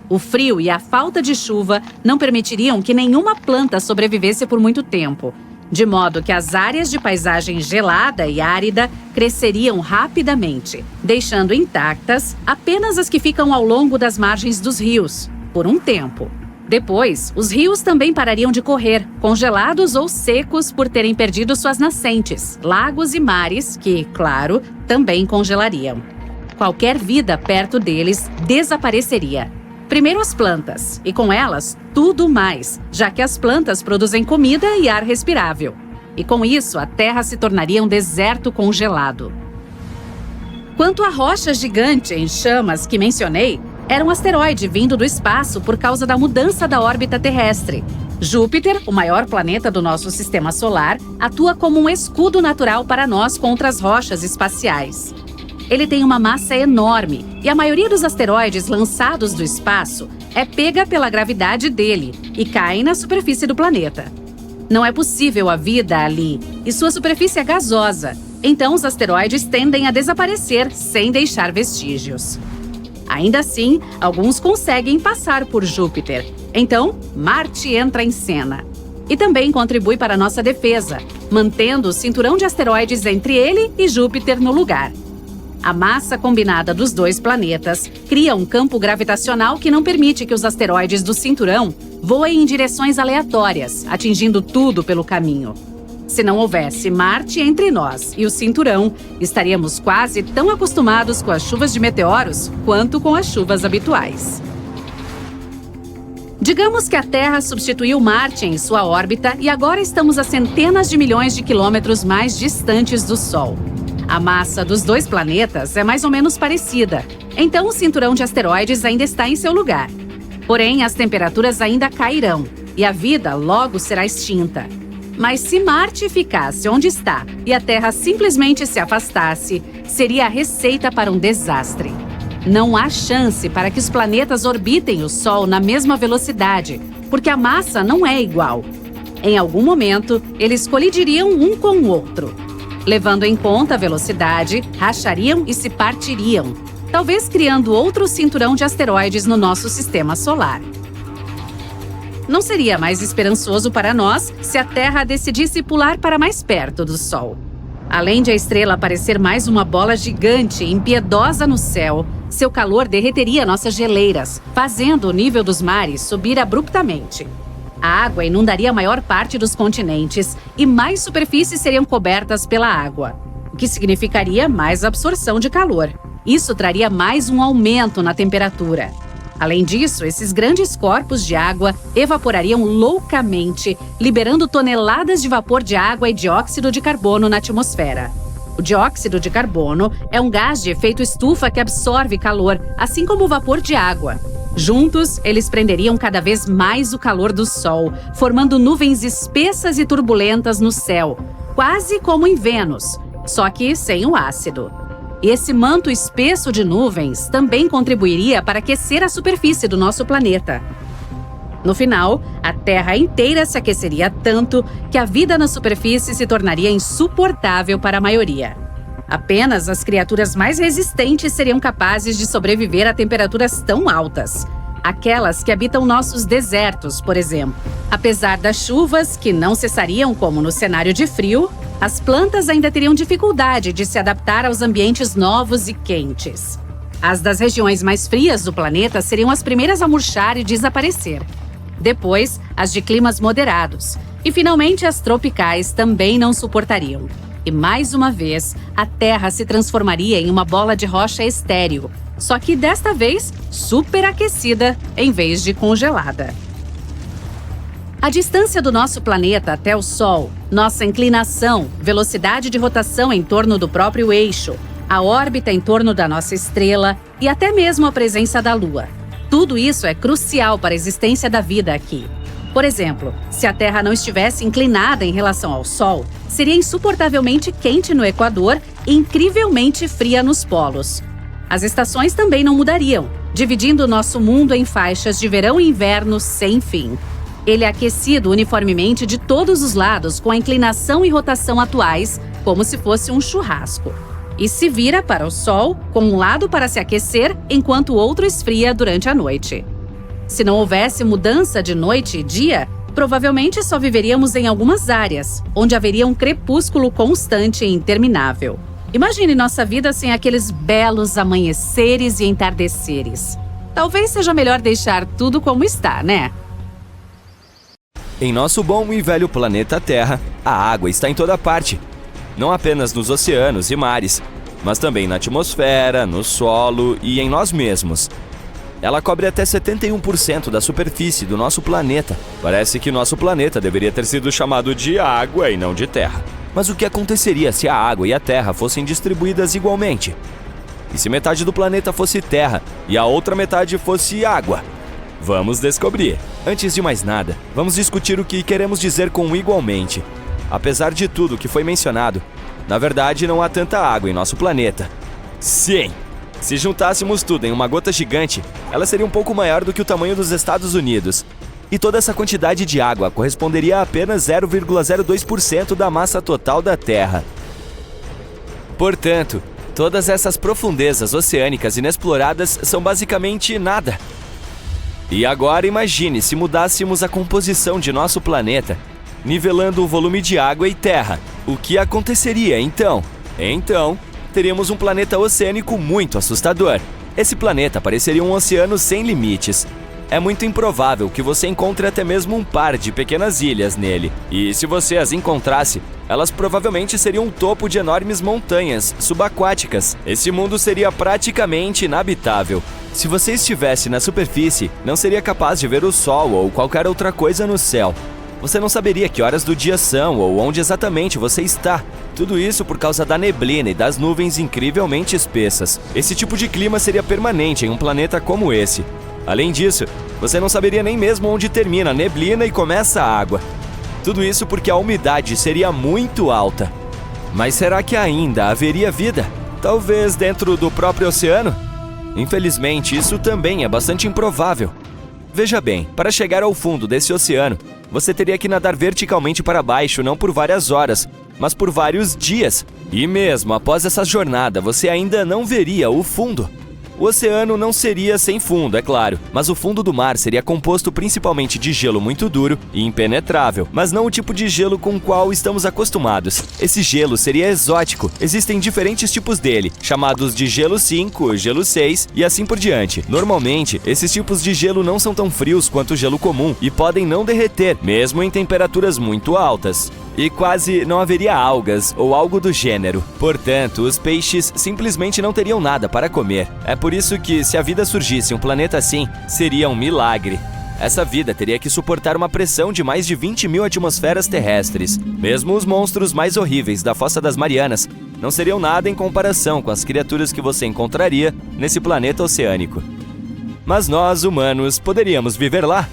O frio e a falta de chuva não permitiriam que nenhuma planta sobrevivesse por muito tempo, de modo que as áreas de paisagem gelada e árida cresceriam rapidamente, deixando intactas apenas as que ficam ao longo das margens dos rios, por um tempo. Depois, os rios também parariam de correr, congelados ou secos por terem perdido suas nascentes, lagos e mares que, claro, também congelariam. Qualquer vida perto deles desapareceria. Primeiro as plantas, e com elas, tudo mais, já que as plantas produzem comida e ar respirável. E com isso, a Terra se tornaria um deserto congelado. Quanto à rocha gigante em chamas que mencionei, era um asteroide vindo do espaço por causa da mudança da órbita terrestre. Júpiter, o maior planeta do nosso sistema solar, atua como um escudo natural para nós contra as rochas espaciais. Ele tem uma massa enorme e a maioria dos asteroides lançados do espaço é pega pela gravidade dele e cai na superfície do planeta. Não é possível a vida ali e sua superfície é gasosa, então os asteroides tendem a desaparecer sem deixar vestígios. Ainda assim, alguns conseguem passar por Júpiter, então Marte entra em cena. E também contribui para a nossa defesa, mantendo o cinturão de asteroides entre ele e Júpiter no lugar. A massa combinada dos dois planetas cria um campo gravitacional que não permite que os asteroides do cinturão voem em direções aleatórias, atingindo tudo pelo caminho. Se não houvesse Marte entre nós e o cinturão, estaríamos quase tão acostumados com as chuvas de meteoros quanto com as chuvas habituais. Digamos que a Terra substituiu Marte em sua órbita e agora estamos a centenas de milhões de quilômetros mais distantes do Sol. A massa dos dois planetas é mais ou menos parecida, então o cinturão de asteroides ainda está em seu lugar. Porém, as temperaturas ainda cairão e a vida logo será extinta. Mas se Marte ficasse onde está e a Terra simplesmente se afastasse, seria a receita para um desastre. Não há chance para que os planetas orbitem o Sol na mesma velocidade, porque a massa não é igual. Em algum momento, eles colidiriam um com o outro. Levando em conta a velocidade, rachariam e se partiriam, talvez criando outro cinturão de asteroides no nosso sistema solar. Não seria mais esperançoso para nós se a Terra decidisse pular para mais perto do Sol. Além de a estrela parecer mais uma bola gigante e impiedosa no céu, seu calor derreteria nossas geleiras, fazendo o nível dos mares subir abruptamente. A água inundaria a maior parte dos continentes e mais superfícies seriam cobertas pela água, o que significaria mais absorção de calor. Isso traria mais um aumento na temperatura. Além disso, esses grandes corpos de água evaporariam loucamente, liberando toneladas de vapor de água e dióxido de carbono na atmosfera. O dióxido de carbono é um gás de efeito estufa que absorve calor, assim como o vapor de água. Juntos, eles prenderiam cada vez mais o calor do Sol, formando nuvens espessas e turbulentas no céu, quase como em Vênus, só que sem o ácido. Esse manto espesso de nuvens também contribuiria para aquecer a superfície do nosso planeta. No final, a Terra inteira se aqueceria tanto que a vida na superfície se tornaria insuportável para a maioria. Apenas as criaturas mais resistentes seriam capazes de sobreviver a temperaturas tão altas. Aquelas que habitam nossos desertos, por exemplo. Apesar das chuvas, que não cessariam como no cenário de frio, as plantas ainda teriam dificuldade de se adaptar aos ambientes novos e quentes. As das regiões mais frias do planeta seriam as primeiras a murchar e desaparecer. Depois, as de climas moderados. E, finalmente, as tropicais também não suportariam. E, mais uma vez, a Terra se transformaria em uma bola de rocha estéril, só que, desta vez, superaquecida em vez de congelada. A distância do nosso planeta até o Sol, nossa inclinação, velocidade de rotação em torno do próprio eixo, a órbita em torno da nossa estrela e até mesmo a presença da Lua. Tudo isso é crucial para a existência da vida aqui. Por exemplo, se a Terra não estivesse inclinada em relação ao Sol, seria insuportavelmente quente no Equador e incrivelmente fria nos polos. As estações também não mudariam, dividindo o nosso mundo em faixas de verão e inverno sem fim. Ele é aquecido uniformemente de todos os lados com a inclinação e rotação atuais, como se fosse um churrasco. E se vira para o Sol, com um lado para se aquecer, enquanto o outro esfria durante a noite. Se não houvesse mudança de noite e dia, provavelmente só viveríamos em algumas áreas, onde haveria um crepúsculo constante e interminável. Imagine nossa vida sem aqueles belos amanheceres e entardeceres. Talvez seja melhor deixar tudo como está, né? Em nosso bom e velho planeta Terra, a água está em toda parte. Não apenas nos oceanos e mares, mas também na atmosfera, no solo e em nós mesmos. Ela cobre até 71% da superfície do nosso planeta. Parece que nosso planeta deveria ter sido chamado de água e não de terra. Mas o que aconteceria se a água e a terra fossem distribuídas igualmente? E se metade do planeta fosse terra e a outra metade fosse água? Vamos descobrir. Antes de mais nada, vamos discutir o que queremos dizer com igualmente. Apesar de tudo que foi mencionado, na verdade não há tanta água em nosso planeta. Sim! Se juntássemos tudo em uma gota gigante, ela seria um pouco maior do que o tamanho dos Estados Unidos. E toda essa quantidade de água corresponderia a apenas 0,02% da massa total da Terra. Portanto, todas essas profundezas oceânicas inexploradas são basicamente nada. E agora imagine se mudássemos a composição de nosso planeta, nivelando o volume de água e terra. O que aconteceria então? Então, teríamos um planeta oceânico muito assustador. Esse planeta pareceria um oceano sem limites. É muito improvável que você encontre até mesmo um par de pequenas ilhas nele. E se você as encontrasse, elas provavelmente seriam o topo de enormes montanhas subaquáticas. Esse mundo seria praticamente inabitável. Se você estivesse na superfície, não seria capaz de ver o sol ou qualquer outra coisa no céu. Você não saberia que horas do dia são ou onde exatamente você está. Tudo isso por causa da neblina e das nuvens incrivelmente espessas. Esse tipo de clima seria permanente em um planeta como esse. Além disso, você não saberia nem mesmo onde termina a neblina e começa a água. Tudo isso porque a umidade seria muito alta. Mas será que ainda haveria vida? Talvez dentro do próprio oceano? Infelizmente, isso também é bastante improvável. Veja bem, para chegar ao fundo desse oceano, você teria que nadar verticalmente para baixo não por várias horas, mas por vários dias. E mesmo após essa jornada, você ainda não veria o fundo. O oceano não seria sem fundo, é claro, mas o fundo do mar seria composto principalmente de gelo muito duro e impenetrável, mas não o tipo de gelo com o qual estamos acostumados. Esse gelo seria exótico. Existem diferentes tipos dele, chamados de gelo 5, gelo 6 e assim por diante. Normalmente, esses tipos de gelo não são tão frios quanto o gelo comum e podem não derreter, mesmo em temperaturas muito altas. E quase não haveria algas ou algo do gênero. Portanto, os peixes simplesmente não teriam nada para comer. É por isso que, se a vida surgisse em um planeta assim, seria um milagre. Essa vida teria que suportar uma pressão de mais de 20.000 atmosferas terrestres. Mesmo os monstros mais horríveis da Fossa das Marianas não seriam nada em comparação com as criaturas que você encontraria nesse planeta oceânico. Mas nós, humanos, poderíamos viver lá?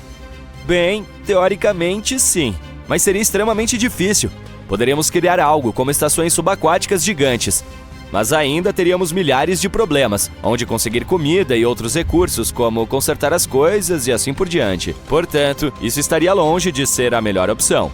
Bem, teoricamente sim. Mas seria extremamente difícil. Poderíamos criar algo como estações subaquáticas gigantes, mas ainda teríamos milhares de problemas, onde conseguir comida e outros recursos, como consertar as coisas e assim por diante. Portanto, isso estaria longe de ser a melhor opção.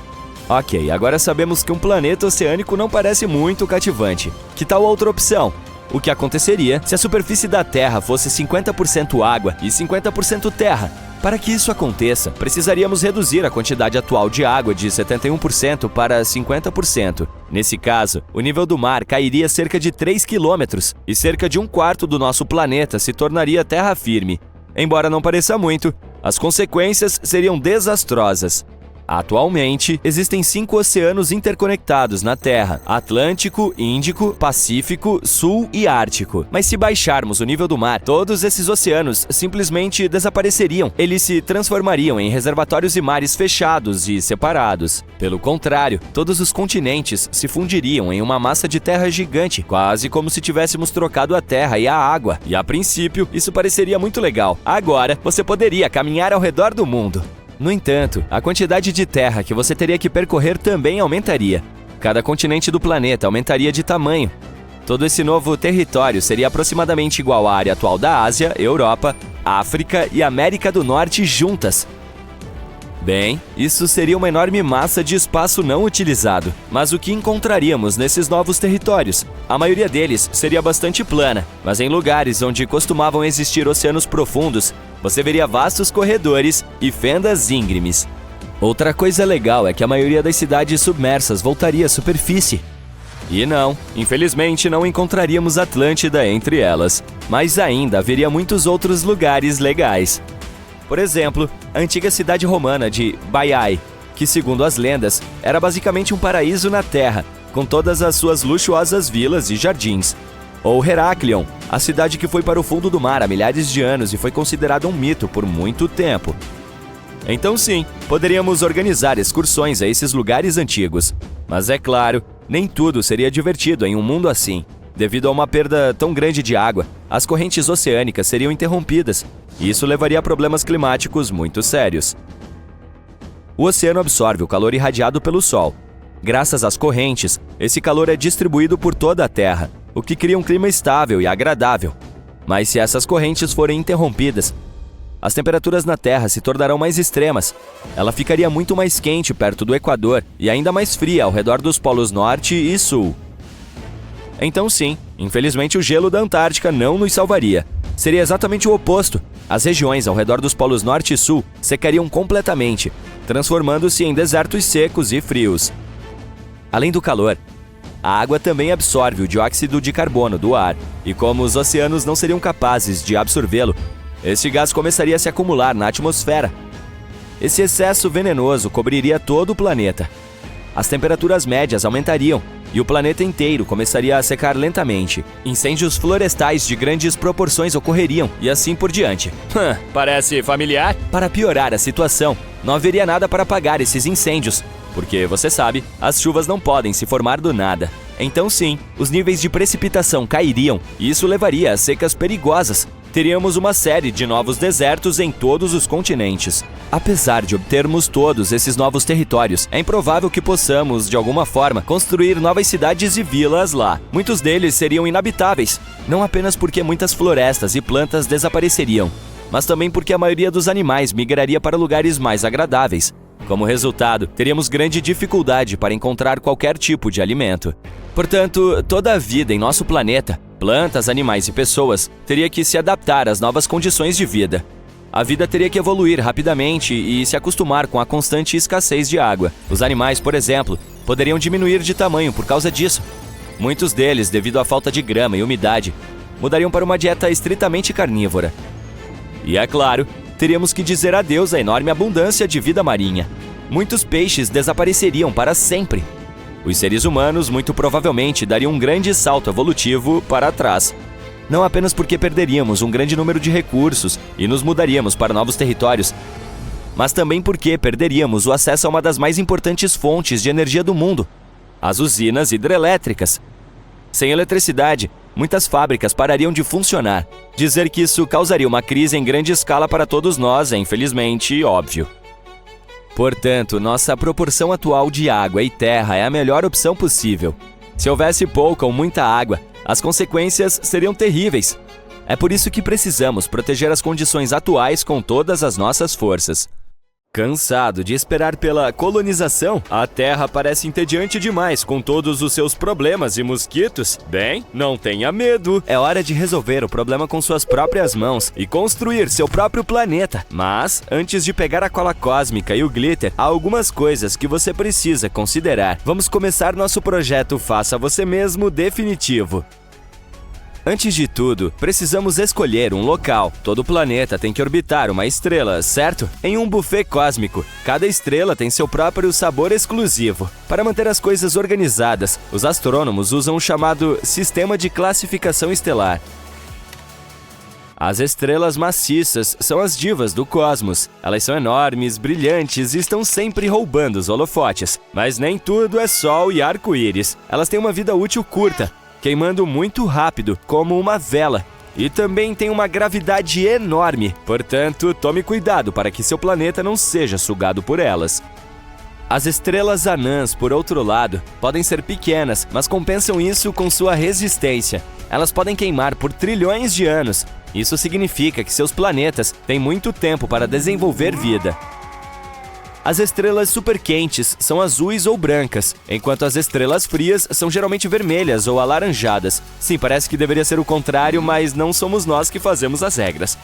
Ok, agora sabemos que um planeta oceânico não parece muito cativante. Que tal outra opção? O que aconteceria se a superfície da Terra fosse 50% água e 50% terra? Para que isso aconteça, precisaríamos reduzir a quantidade atual de água de 71% para 50%. Nesse caso, o nível do mar cairia cerca de 3 quilômetros e cerca de 1/4 do nosso planeta se tornaria terra firme. Embora não pareça muito, as consequências seriam desastrosas. Atualmente, existem 5 oceanos interconectados na Terra: Atlântico, Índico, Pacífico, Sul e Ártico. Mas se baixarmos o nível do mar, todos esses oceanos simplesmente desapareceriam. Eles se transformariam em reservatórios e mares fechados e separados. Pelo contrário, todos os continentes se fundiriam em uma massa de terra gigante, quase como se tivéssemos trocado a terra e a água. E a princípio, isso pareceria muito legal. Agora, você poderia caminhar ao redor do mundo. No entanto, a quantidade de terra que você teria que percorrer também aumentaria. Cada continente do planeta aumentaria de tamanho. Todo esse novo território seria aproximadamente igual à área atual da Ásia, Europa, África e América do Norte juntas. Bem, isso seria uma enorme massa de espaço não utilizado. Mas o que encontraríamos nesses novos territórios? A maioria deles seria bastante plana, mas em lugares onde costumavam existir oceanos profundos, você veria vastos corredores e fendas íngremes. Outra coisa legal é que a maioria das cidades submersas voltaria à superfície. E não, infelizmente não encontraríamos Atlântida entre elas, mas ainda haveria muitos outros lugares legais. Por exemplo, a antiga cidade romana de Baiae, que segundo as lendas, era basicamente um paraíso na Terra, com todas as suas luxuosas vilas e jardins. Ou Heraklion, a cidade que foi para o fundo do mar há milhares de anos e foi considerada um mito por muito tempo. Então sim, poderíamos organizar excursões a esses lugares antigos. Mas é claro, nem tudo seria divertido em um mundo assim. Devido a uma perda tão grande de água, as correntes oceânicas seriam interrompidas, e isso levaria a problemas climáticos muito sérios. O oceano absorve o calor irradiado pelo Sol. Graças às correntes, esse calor é distribuído por toda a Terra, o que cria um clima estável e agradável. Mas se essas correntes forem interrompidas, as temperaturas na Terra se tornarão mais extremas. Ela ficaria muito mais quente perto do Equador e ainda mais fria ao redor dos polos Norte e Sul. Então sim, infelizmente o gelo da Antártica não nos salvaria. Seria exatamente o oposto. As regiões ao redor dos polos Norte e Sul secariam completamente, transformando-se em desertos secos e frios. Além do calor, a água também absorve o dióxido de carbono do ar, e como os oceanos não seriam capazes de absorvê-lo, esse gás começaria a se acumular na atmosfera. Esse excesso venenoso cobriria todo o planeta. As temperaturas médias aumentariam e o planeta inteiro começaria a secar lentamente. Incêndios florestais de grandes proporções ocorreriam e assim por diante. Parece familiar? Para piorar a situação, não haveria nada para apagar esses incêndios, porque, você sabe, as chuvas não podem se formar do nada. Então sim, os níveis de precipitação cairiam e isso levaria a secas perigosas. Teríamos uma série de novos desertos em todos os continentes. Apesar de obtermos todos esses novos territórios, é improvável que possamos, de alguma forma, construir novas cidades e vilas lá. Muitos deles seriam inabitáveis, não apenas porque muitas florestas e plantas desapareceriam, mas também porque a maioria dos animais migraria para lugares mais agradáveis. Como resultado, teríamos grande dificuldade para encontrar qualquer tipo de alimento. Portanto, toda a vida em nosso planeta, plantas, animais e pessoas, teria que se adaptar às novas condições de vida. A vida teria que evoluir rapidamente e se acostumar com a constante escassez de água. Os animais, por exemplo, poderiam diminuir de tamanho por causa disso. Muitos deles, devido à falta de grama e umidade, mudariam para uma dieta estritamente carnívora. E é claro, teríamos que dizer adeus à enorme abundância de vida marinha. Muitos peixes desapareceriam para sempre. Os seres humanos muito provavelmente dariam um grande salto evolutivo para trás. Não apenas porque perderíamos um grande número de recursos e nos mudaríamos para novos territórios, mas também porque perderíamos o acesso a uma das mais importantes fontes de energia do mundo, as usinas hidrelétricas. Sem eletricidade, muitas fábricas parariam de funcionar. Dizer que isso causaria uma crise em grande escala para todos nós é infelizmente óbvio. Portanto, nossa proporção atual de água e terra é a melhor opção possível. Se houvesse pouca ou muita água, as consequências seriam terríveis. É por isso que precisamos proteger as condições atuais com todas as nossas forças. Cansado de esperar pela colonização, a Terra parece entediante demais com todos os seus problemas e mosquitos. Bem, não tenha medo. É hora de resolver o problema com suas próprias mãos e construir seu próprio planeta. Mas, antes de pegar a cola cósmica e o glitter, há algumas coisas que você precisa considerar. Vamos começar nosso projeto Faça Você Mesmo definitivo. Antes de tudo, precisamos escolher um local. Todo planeta tem que orbitar uma estrela, certo? Em um buffet cósmico, cada estrela tem seu próprio sabor exclusivo. Para manter as coisas organizadas, os astrônomos usam o chamado Sistema de Classificação Estelar. As estrelas maciças são as divas do cosmos. Elas são enormes, brilhantes e estão sempre roubando os holofotes. Mas nem tudo é sol e arco-íris. Elas têm uma vida útil curta, queimando muito rápido, como uma vela. E também tem uma gravidade enorme, portanto, tome cuidado para que seu planeta não seja sugado por elas. As estrelas anãs, por outro lado, podem ser pequenas, mas compensam isso com sua resistência. Elas podem queimar por trilhões de anos. Isso significa que seus planetas têm muito tempo para desenvolver vida. As estrelas superquentes são azuis ou brancas, enquanto as estrelas frias são geralmente vermelhas ou alaranjadas. Sim, parece que deveria ser o contrário, mas não somos nós que fazemos as regras.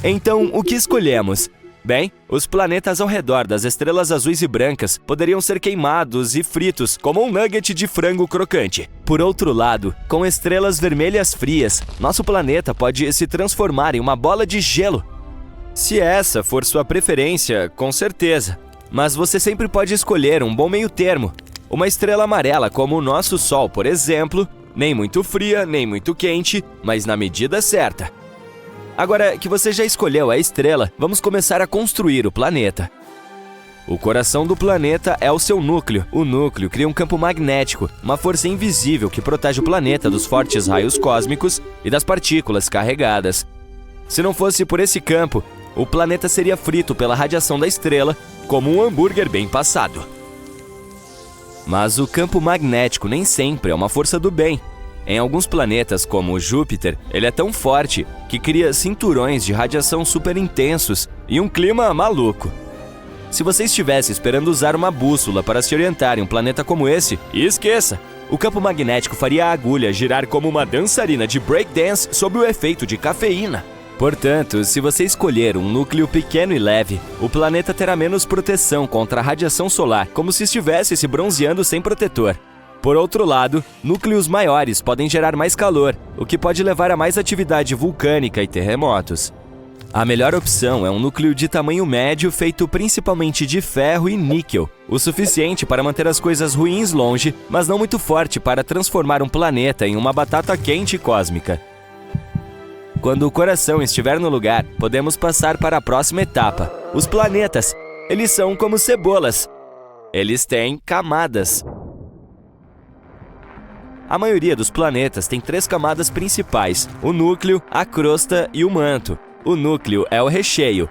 Então, o que escolhemos? Bem, os planetas ao redor das estrelas azuis e brancas poderiam ser queimados e fritos como um nugget de frango crocante. Por outro lado, com estrelas vermelhas frias, nosso planeta pode se transformar em uma bola de gelo. Se essa for sua preferência, com certeza. Mas você sempre pode escolher um bom meio termo. Uma estrela amarela como o nosso Sol, por exemplo, nem muito fria, nem muito quente, mas na medida certa. Agora que você já escolheu a estrela, vamos começar a construir o planeta. O coração do planeta é o seu núcleo. O núcleo cria um campo magnético, uma força invisível que protege o planeta dos fortes raios cósmicos e das partículas carregadas. Se não fosse por esse campo, o planeta seria frito pela radiação da estrela, como um hambúrguer bem passado. Mas o campo magnético nem sempre é uma força do bem. Em alguns planetas, como Júpiter, ele é tão forte que cria cinturões de radiação super intensos e um clima maluco. Se você estivesse esperando usar uma bússola para se orientar em um planeta como esse, esqueça! O campo magnético faria a agulha girar como uma dançarina de breakdance sob o efeito de cafeína. Portanto, se você escolher um núcleo pequeno e leve, o planeta terá menos proteção contra a radiação solar, como se estivesse se bronzeando sem protetor. Por outro lado, núcleos maiores podem gerar mais calor, o que pode levar a mais atividade vulcânica e terremotos. A melhor opção é um núcleo de tamanho médio feito principalmente de ferro e níquel, o suficiente para manter as coisas ruins longe, mas não muito forte para transformar um planeta em uma batata quente cósmica. Quando o coração estiver no lugar, podemos passar para a próxima etapa. Os planetas. Eles são como cebolas. Eles têm camadas. A maioria dos planetas tem 3 camadas principais: o núcleo, a crosta e o manto. O núcleo é o recheio.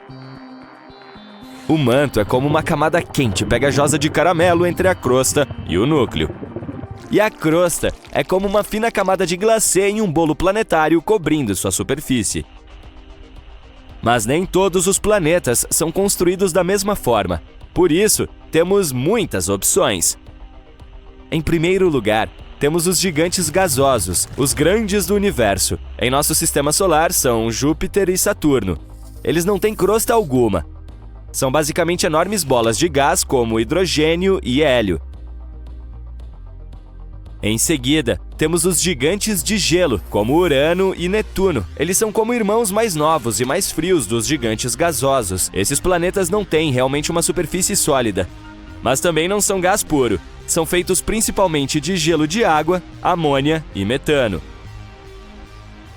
O manto é como uma camada quente pegajosa de caramelo entre a crosta e o núcleo. E a crosta é como uma fina camada de glacê em um bolo planetário cobrindo sua superfície. Mas nem todos os planetas são construídos da mesma forma. Por isso, temos muitas opções. Em primeiro lugar, temos os gigantes gasosos, os grandes do universo. Em nosso sistema solar são Júpiter e Saturno. Eles não têm crosta alguma. São basicamente enormes bolas de gás como hidrogênio e hélio. Em seguida, temos os gigantes de gelo, como Urano e Netuno. Eles são como irmãos mais novos e mais frios dos gigantes gasosos. Esses planetas não têm realmente uma superfície sólida, mas também não são gás puro. São feitos principalmente de gelo de água, amônia e metano.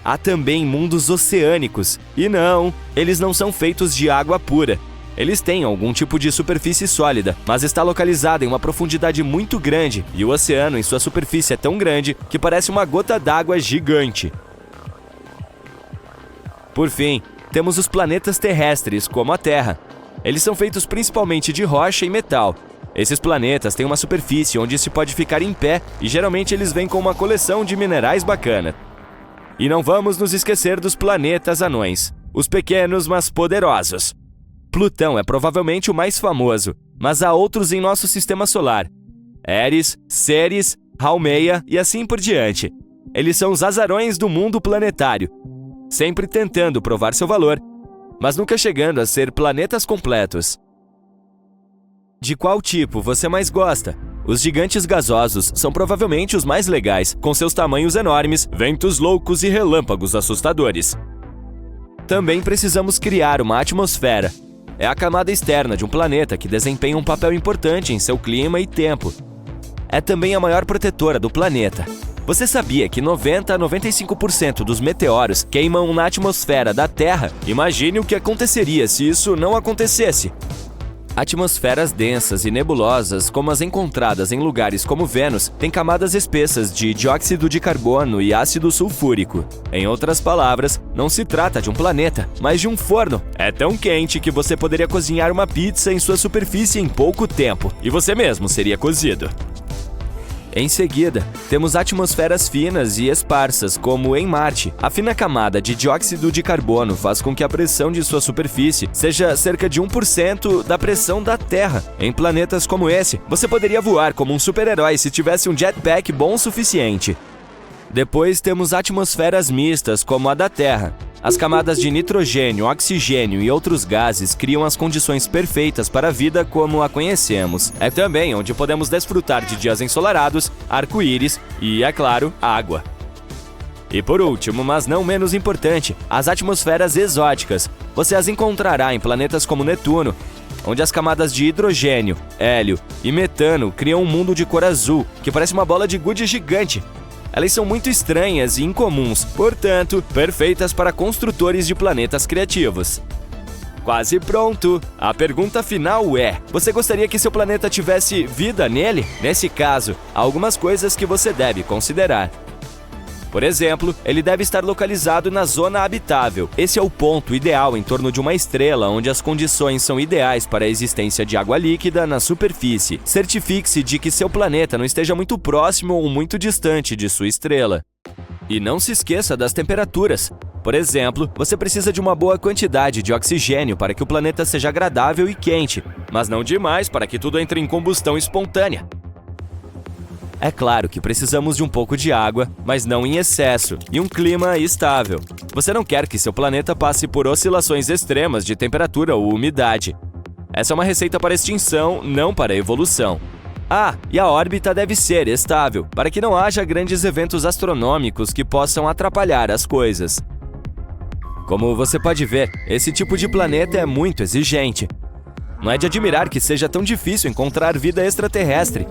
Há também mundos oceânicos, e não, eles não são feitos de água pura. Eles têm algum tipo de superfície sólida, mas está localizada em uma profundidade muito grande, e o oceano em sua superfície é tão grande que parece uma gota d'água gigante. Por fim, temos os planetas terrestres, como a Terra. Eles são feitos principalmente de rocha e metal. Esses planetas têm uma superfície onde se pode ficar em pé e geralmente eles vêm com uma coleção de minerais bacana. E não vamos nos esquecer dos planetas anões, os pequenos mas poderosos. Plutão é provavelmente o mais famoso, mas há outros em nosso sistema solar. Eris, Ceres, Haumea e assim por diante. Eles são os azarões do mundo planetário, sempre tentando provar seu valor, mas nunca chegando a ser planetas completos. De qual tipo você mais gosta? Os gigantes gasosos são provavelmente os mais legais, com seus tamanhos enormes, ventos loucos e relâmpagos assustadores. Também precisamos criar uma atmosfera. É a camada externa de um planeta que desempenha um papel importante em seu clima e tempo. É também a maior protetora do planeta. Você sabia que 90 a 95% dos meteoros queimam na atmosfera da Terra? Imagine o que aconteceria se isso não acontecesse. Atmosferas densas e nebulosas, como as encontradas em lugares como Vênus, têm camadas espessas de dióxido de carbono e ácido sulfúrico. Em outras palavras, não se trata de um planeta, mas de um forno. É tão quente que você poderia cozinhar uma pizza em sua superfície em pouco tempo, e você mesmo seria cozido. Em seguida, temos atmosferas finas e esparsas, como em Marte. A fina camada de dióxido de carbono faz com que a pressão de sua superfície seja cerca de 1% da pressão da Terra. Em planetas como esse, você poderia voar como um super-herói se tivesse um jetpack bom o suficiente. Depois temos atmosferas mistas, como a da Terra. As camadas de nitrogênio, oxigênio e outros gases criam as condições perfeitas para a vida como a conhecemos. É também onde podemos desfrutar de dias ensolarados, arco-íris e, é claro, água. E por último, mas não menos importante, as atmosferas exóticas. Você as encontrará em planetas como Netuno, onde as camadas de hidrogênio, hélio e metano criam um mundo de cor azul, que parece uma bola de gude gigante. Elas são muito estranhas e incomuns, portanto, perfeitas para construtores de planetas criativos. Quase pronto! A pergunta final é: você gostaria que seu planeta tivesse vida nele? Nesse caso, há algumas coisas que você deve considerar. Por exemplo, ele deve estar localizado na zona habitável. Esse é o ponto ideal em torno de uma estrela onde as condições são ideais para a existência de água líquida na superfície. Certifique-se de que seu planeta não esteja muito próximo ou muito distante de sua estrela. E não se esqueça das temperaturas. Por exemplo, você precisa de uma boa quantidade de oxigênio para que o planeta seja agradável e quente, mas não demais para que tudo entre em combustão espontânea. É claro que precisamos de um pouco de água, mas não em excesso, e um clima estável. Você não quer que seu planeta passe por oscilações extremas de temperatura ou umidade. Essa é uma receita para extinção, não para evolução. Ah, e a órbita deve ser estável, para que não haja grandes eventos astronômicos que possam atrapalhar as coisas. Como você pode ver, esse tipo de planeta é muito exigente. Não é de admirar que seja tão difícil encontrar vida extraterrestre.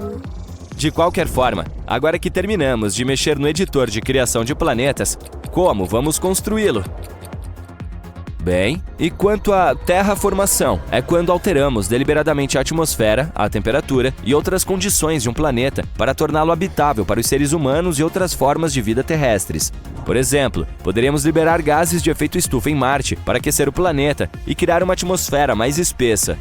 De qualquer forma, agora que terminamos de mexer no editor de criação de planetas, como vamos construí-lo? Bem, e quanto à terraformação? É quando alteramos deliberadamente a atmosfera, a temperatura e outras condições de um planeta para torná-lo habitável para os seres humanos e outras formas de vida terrestres. Por exemplo, poderíamos liberar gases de efeito estufa em Marte para aquecer o planeta e criar uma atmosfera mais espessa.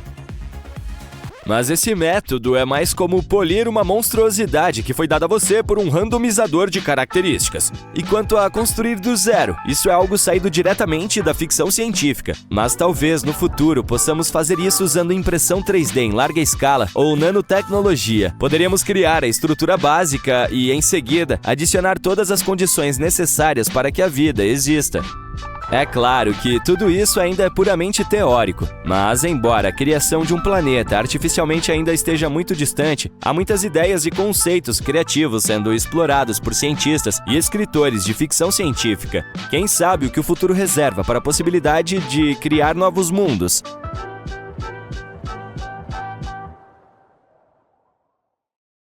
Mas esse método é mais como polir uma monstruosidade que foi dada a você por um randomizador de características. E quanto a construir do zero, isso é algo saído diretamente da ficção científica. Mas talvez no futuro possamos fazer isso usando impressão 3D em larga escala ou nanotecnologia. Poderíamos criar a estrutura básica e, em seguida, adicionar todas as condições necessárias para que a vida exista. É claro que tudo isso ainda é puramente teórico, mas embora a criação de um planeta artificialmente ainda esteja muito distante, há muitas ideias e conceitos criativos sendo explorados por cientistas e escritores de ficção científica. Quem sabe o que o futuro reserva para a possibilidade de criar novos mundos?